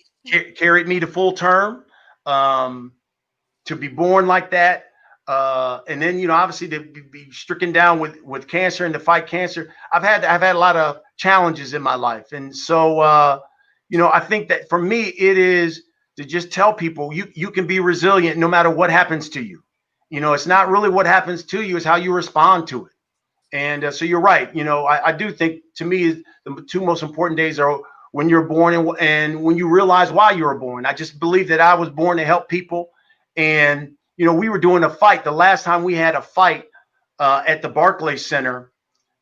Carried me to full term, to be born like that. And then, obviously to be stricken down with cancer and to fight cancer. I've had a lot of challenges in my life. And so, I think that for me, it is to just tell people you can be resilient no matter what happens to you. It's not really what happens to you, it's how you respond to it. And so you're right. I do think, to me, the two most important days are when you're born and when you realize why you were born. I just believe that I was born to help people. And, we were doing a fight. The last time we had a fight at the Barclays Center.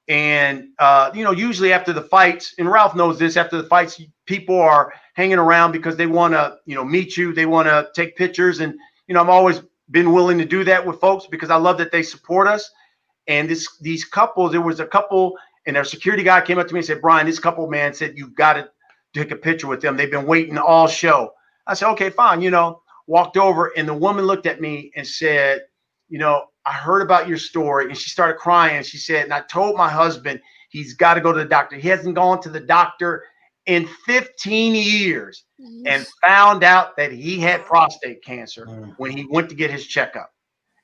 And, usually after the fights, and Ralph knows this, after the fights, people are hanging around because they want to, meet you. They want to take pictures. And, I've always been willing to do that with folks because I love that they support us. And these couples, there was a couple, and their security guy came up to me and said, Brian, this couple, man, said, you've got to take a picture with them. They've been waiting all show. I said, okay, fine. Walked over, and the woman looked at me and said, I heard about your story. And she started crying. She said, and I told my husband, he's got to go to the doctor. He hasn't gone to the doctor in 15 years and found out that he had prostate cancer when he went to get his checkup.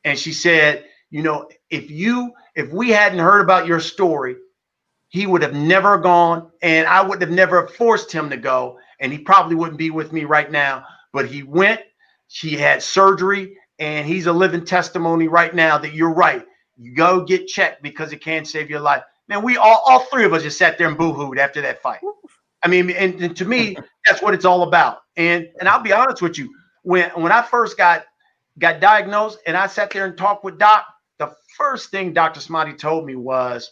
And she said, if we hadn't heard about your story, he would have never gone, and I would have never forced him to go, and he probably wouldn't be with me right now. But he went, she had surgery, and he's a living testimony right now that you're right. You go get checked because it can save your life. Man, we all three of us just sat there and boo-hooed after that fight. I mean, and to me, that's what it's all about. And I'll be honest with you, when I first got diagnosed and I sat there and talked with Doc, the first thing Dr. Smati told me was,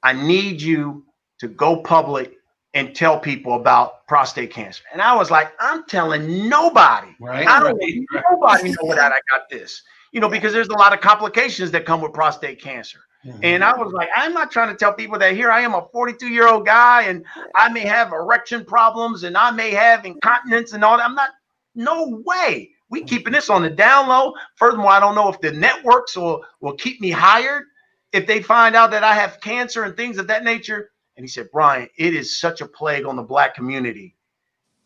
I need you to go public and tell people about prostate cancer. And I was like, I'm telling nobody. Right. I don't need nobody know that I got this, because there's a lot of complications that come with prostate cancer. Mm-hmm. And I was like, I'm not trying to tell people that here I am, a 42-year-old guy, and I may have erection problems and I may have incontinence and all that. I'm not, no way. We keeping this on the down low. Furthermore, I don't know if the networks will keep me hired if they find out that I have cancer and things of that nature. And he said, Brian, it is such a plague on the Black community.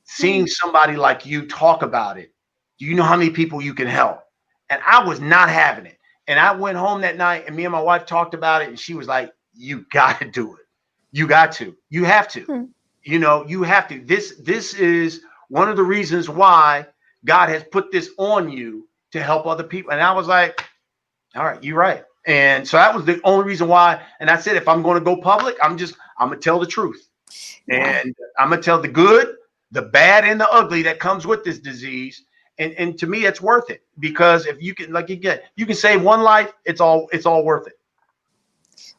Seeing somebody like you talk about it, do you know how many people you can help? And I was not having it. And I went home that night, and me and my wife talked about it, and she was like, you got to do it. You got to. You have to. You have to. This is one of the reasons why God has put this on you to help other people. And I was like, all right, you're right. And so that was the only reason why. And I said, if I'm going to go public, I'm going to tell the truth. And I'm going to tell the good, the bad, and the ugly that comes with this disease. And to me, it's worth it, because if you can, you can save one life, it's all worth it.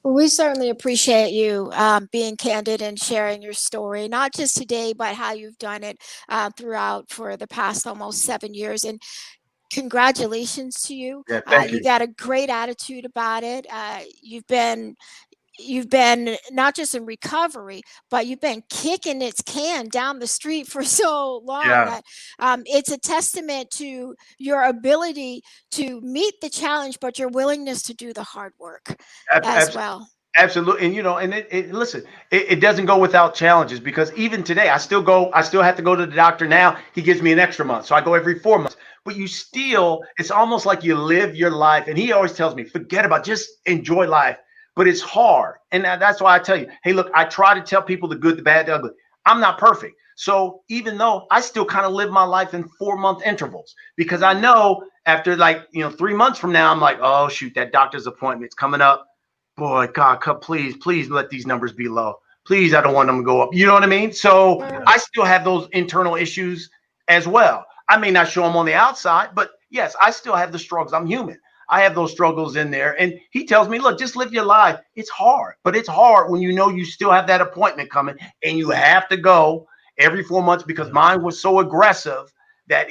Well, we certainly appreciate you being candid and sharing your story, not just today, but how you've done it throughout for the past almost 7 years. And congratulations to you. Yeah, thank you. You got a great attitude about it. You've been not just in recovery, but you've been kicking its can down the street for so long that it's a testament to your ability to meet the challenge, but your willingness to do the hard work as well. Absolutely. And listen, it doesn't go without challenges, because even today I still have to go to the doctor now. He gives me an extra month. So I go every 4 months, but it's almost like you live your life. And he always tells me, forget about, just enjoy life. But it's hard. And that's why I tell you, hey, look, I try to tell people the good, the bad, the ugly. I'm not perfect. So even though I still kind of live my life in 4-month intervals, because I know after 3 months from now, I'm like, oh shoot, that doctor's appointment's coming up. Boy, God, please let these numbers be low. Please, I don't want them to go up. You know what I mean? So I still have those internal issues as well. I may not show them on the outside, but yes, I still have the struggles. I'm human. I have those struggles in there. And he tells me, look, just live your life. It's hard, but it's hard when you know you still have that appointment coming and you have to go every 4 months, because mine was so aggressive that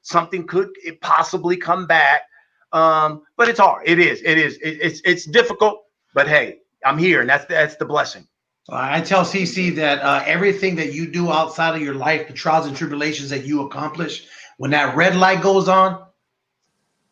something could possibly come back. But it's hard. It's difficult, but hey, I'm here, and that's the blessing. I tell CC that everything that you do outside of your life, the trials and tribulations that you accomplish, when that red light goes on,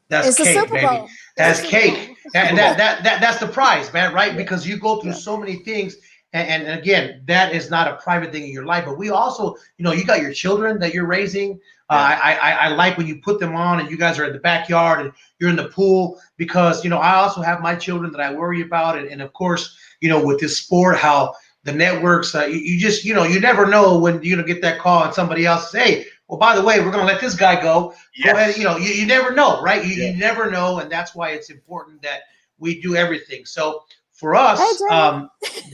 that's It's the cake, Super baby. Bowl. That's It's the Super cake. Bowl. And that's the prize, man, right? Because you go through so many things. And again, that is not a private thing in your life. But we also, you got your children that you're raising. I like when you put them on and you guys are in the backyard and you're in the pool, because, I also have my children that I worry about. And of course, with this sport, how the networks, you just, you never know when you're going to get that call and somebody else says, hey, well, by the way, we're going to let this guy go. Go ahead. You never know, right? You never know. And that's why it's important that we do everything. So for us, Hey,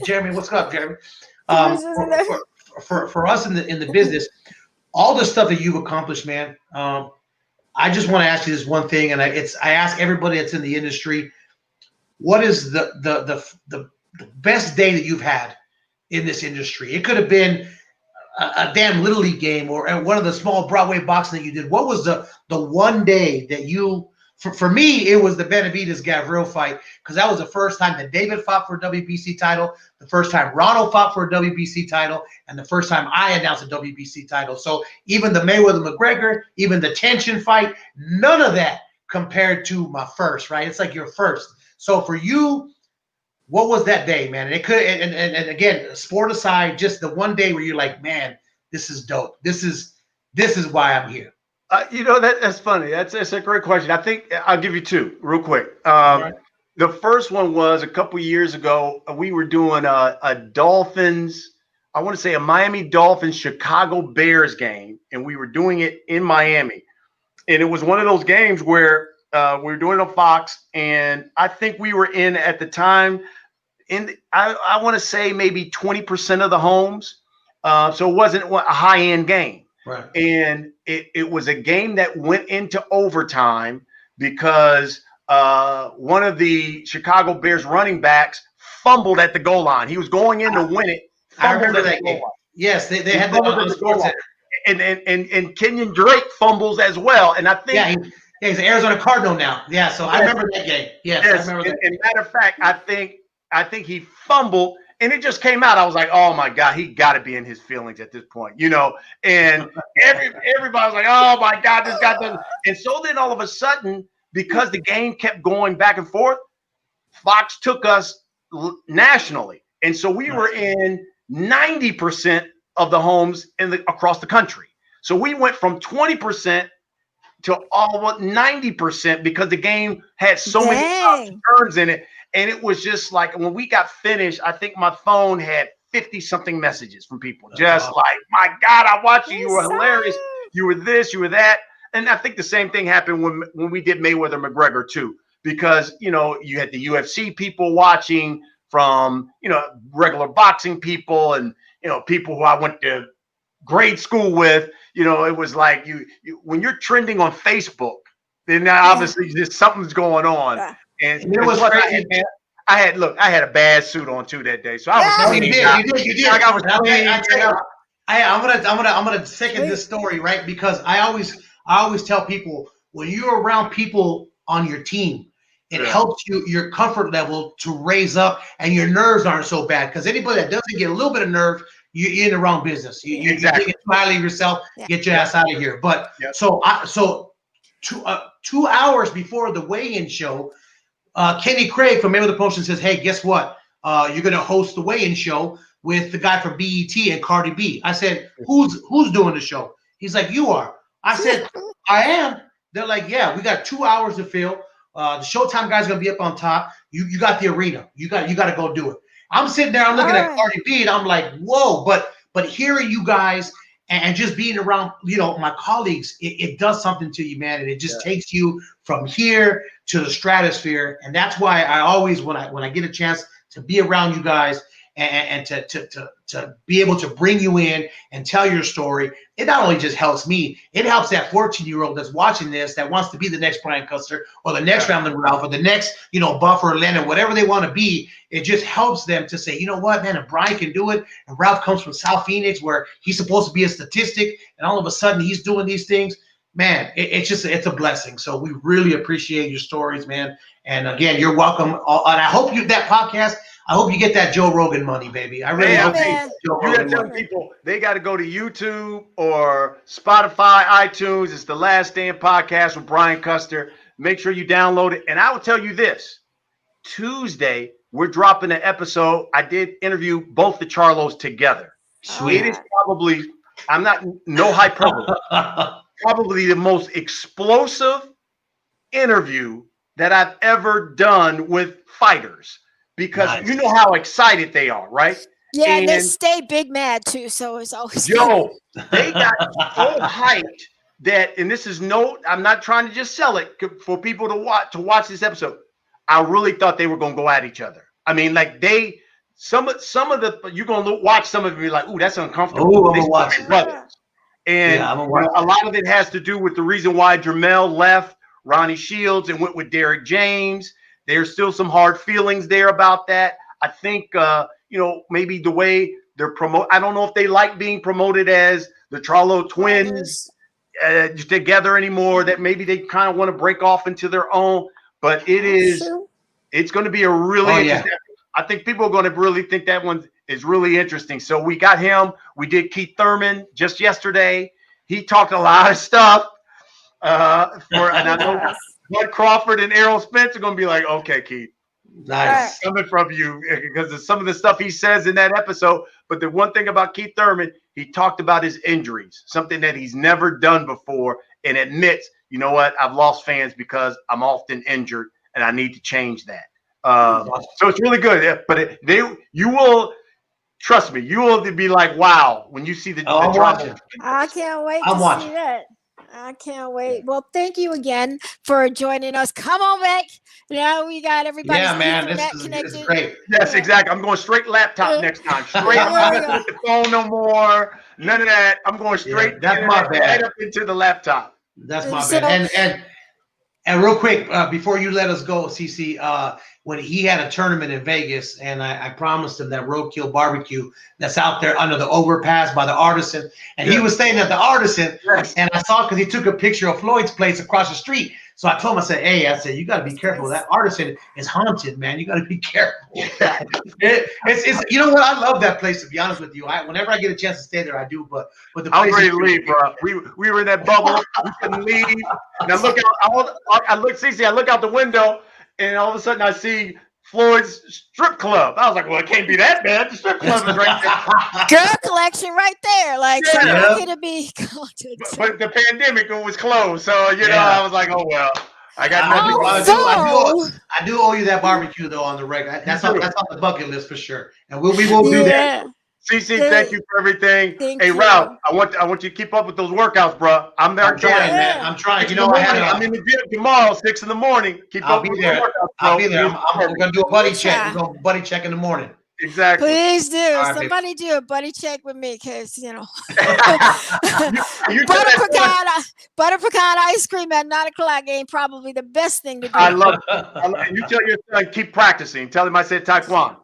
Jeremy, what's up, Jeremy? For For us in the business, all the stuff that you've accomplished, man. I just want to ask you this one thing, and I ask everybody that's in the industry, what is the best day that you've had in this industry? It could have been a damn Little League game or one of the small Broadway boxing that you did. What was the one day that you? For me, it was the Benavidez Gavril fight, because that was the first time that David fought for a WBC title, the first time Ronald fought for a WBC title, and the first time I announced a WBC title. So even the Mayweather-McGregor, even the tension fight, none of that compared to my first, right? It's like your first. So for you, what was that day, man? And it could, and again, sport aside, just the one day where you're like, man, this is dope. This is why I'm here. That's funny. That's a great question. I think I'll give you two real quick. The first one was a couple years ago. We were doing a Dolphins, I want to say a Miami Dolphins Chicago Bears game, and we were doing it in Miami. And it was one of those games where we were doing it on Fox, and I think we were in at the time I want to say maybe 20% of the homes. So it wasn't a high-end game. Right. And it was a game that went into overtime because one of the Chicago Bears running backs fumbled at the goal line. He was going in to win it. I remember that game. Yes, they had that on the sports center. And Kenyon Drake fumbles as well. And I think he's an Arizona Cardinal now. Yeah, so I remember that game. Yes, I remember that. And matter of fact, I think he fumbled. And it just came out. I was like, oh, my God, he got to be in his feelings at this point, And everybody was like, oh, my God, this guy doesn't. And so then all of a sudden, because the game kept going back and forth, Fox took us nationally. And so we were in 90% of the homes across the country. So we went from 20% to all but 90% because the game had so many turns in it. And it was just like when we got finished, I think my phone had 50-something messages from people. Just like, my God, I watched you. You were hilarious. You were this, you were that. And I think the same thing happened when we did Mayweather-McGregor too, because, you had the UFC people watching from, regular boxing people and, people who I went to grade school with. It was like you when you're trending on Facebook, then obviously just something's going on. Yeah. And it was crazy, man. I had a bad suit on too that day, so I was. You did. Like I was. I'm gonna second this story, right? Because I always tell people, when you're around people on your team, it helps your comfort level to raise up, and your nerves aren't so bad. Because anybody that doesn't get a little bit of nerve, you're in the wrong business. You're thinking too highly of yourself. Get your ass out of here. But so 2 hours before the weigh-in show, Kenny Craig from Mayweather Promotions says, hey, guess what? You're going to host the weigh-in show with the guy from BET and Cardi B. I said, who's doing the show? He's like, you are. I said, I am. They're like, yeah, we got 2 hours to fill. The Showtime guy's going to be up on top. You got the arena. You got to go do it. I'm sitting there, I'm looking at Cardi B, and I'm like, whoa. But But hearing you guys and just being around, my colleagues, it does something to you, man. And it just takes you from here to the stratosphere. And that's why I always, when I get a chance to be around you guys and to be able to bring you in and tell your story, it not only just helps me, it helps that 14-year-old that's watching this that wants to be the next Brian Custer or the next Ramlin Ralph or the next, Buffer or Lennon, whatever they want to be. It just helps them to say, you know what, man, if Brian can do it, and Ralph comes from South Phoenix where he's supposed to be a statistic, and all of a sudden he's doing these things, man, it's a blessing. So we really appreciate your stories, man. And again, you're welcome. And I hope that podcast, I hope you get that Joe Rogan money, baby. I really hope you get Joe Rogan tell money. people they got to go to YouTube or Spotify, iTunes. It's the Last Stand podcast with Brian Custer. Make sure you download it. And I will tell you this: Tuesday, we're dropping an episode. I did interview both the Charlos together. Sweet. It is probably, no hyperbole, probably the most explosive interview that I've ever done with fighters. Because you know how excited they are, right? Yeah, and they stay big mad too, so it's always they got so hyped that, and this is I'm not trying to just sell it for people to watch this episode. I really thought they were gonna go at each other. I mean, like some of the you're gonna watch some of them and be like, ooh, that's uncomfortable. Oh, I'm gonna watch it. And a lot of it has to do with the reason why Jermell left Ronnie Shields and went with Derek James. There's still some hard feelings there about that. I think, maybe the way they're promoted. I don't know if they like being promoted as the Charlo twins together anymore, that maybe they kind of want to break off into their own. But it's going to be a really interesting. I think people are going to really think that one is really interesting. So we got him. We did Keith Thurman just yesterday. He talked a lot of stuff. And I know Bud Crawford and Errol Spence are going to be like, okay, Keith, nice coming from you, because of some of the stuff he says in that episode. But the one thing about Keith Thurman, he talked about his injuries, something that he's never done before, and admits, you know what, I've lost fans because I'm often injured, and I need to change that. So it's really good. But you will, trust me, you will be like, wow, when you see the drama. I can't wait to see that. I can't wait. Well, thank you again for joining us. Come on back. Now we got everybody. Yeah, man, this is great. Yes, exactly. I'm going straight laptop next time. Straight. I'm not messing with the phone no more. None of that. I'm going straight. That's my bad. Right up into the laptop. That's my bad. And real quick, before you let us go, CC, when he had a tournament in Vegas, and I promised him that Roadkill Barbecue that's out there under the overpass by the Artisan, and he was staying at the Artisan, and I saw, because he took a picture of Floyd's place across the street. So I told him, I said, you got to be careful. That Artisan is haunted, man. You got to be careful. It's you know what? I love that place, to be honest with you. Whenever I get a chance to stay there, I do. But the place I'm ready to leave, bro. We were in that bubble. We couldn't leave. And I look out the window, and all of a sudden I see Floyd's strip club. I was like, well, it can't be that bad. The strip club is right there. Girl collection right there. Like, so to be haunted. But the pandemic, it was closed. So, I was like, oh, well. I got nothing. I do owe you that barbecue, though, on the regular. That's on the bucket list for sure. And we will do that. CC, thank you for everything. Hey, Ralph, I want you to keep up with those workouts, bro. I'm there. I'm trying, man. I'm trying. I'm in the gym tomorrow, 6 a.m. Keep up with the workouts, bro. I'll be there. I'm going to do a buddy check. We're going to buddy check in the morning. Exactly. Please do. Somebody do a buddy check with me, because butter pecan ice cream at 9:00 ain't probably the best thing to do. I love it. You tell your son, keep practicing. Tell him I said Taekwondo.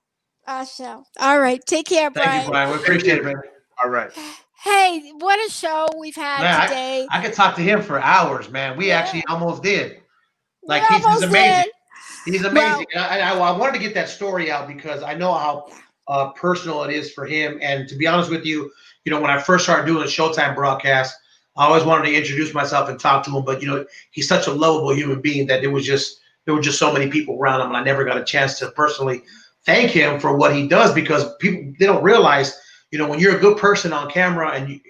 I shall. All right. Take care, Brian. Thank you, Brian. We appreciate it, man. All right. Hey, what a show we've had today. I could talk to him for hours, man. We actually almost did. Like, he's amazing. He's amazing. Well, I wanted to get that story out because I know how personal it is for him. And to be honest with you, when I first started doing the Showtime broadcast, I always wanted to introduce myself and talk to him. But, he's such a lovable human being that there were just so many people around him, and I never got a chance to personally thank him for what he does, because people, they don't realize, when you're a good person on camera and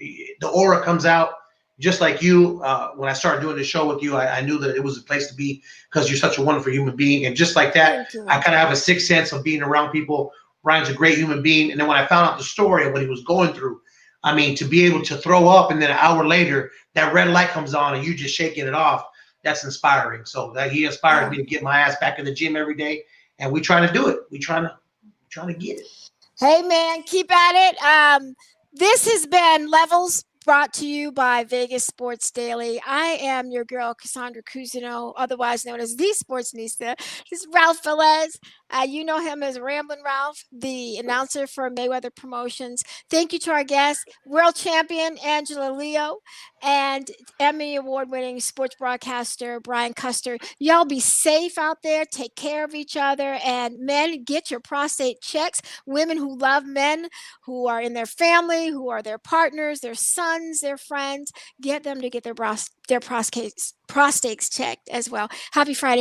the aura comes out. Just like you, when I started doing the show with you, I knew that it was a place to be, because you're such a wonderful human being. And just like that, I kind of have a sixth sense of being around people. Brian's a great human being. And then when I found out the story of what he was going through, I mean, to be able to throw up and then an hour later that red light comes on and you just shaking it off, that's inspiring. So that he inspires me to get my ass back in the gym every day, and we trying to do it. We trying to get it. Hey man, keep at it. This has been Levels, brought to you by Vegas Sports Daily. I am your girl, Cassandra Cousineau, otherwise known as the Sportsnista. This is Ralph Velez. You know him as Ramblin' Ralph, the announcer for Mayweather Promotions. Thank you to our guest, world champion Angelo Leo, and Emmy award-winning sports broadcaster Brian Custer. Y'all be safe out there. Take care of each other. And men, get your prostate checks. Women who love men, who are in their family, who are their partners, their sons, their friends, get them to get their prostates checked as well. Happy Friday.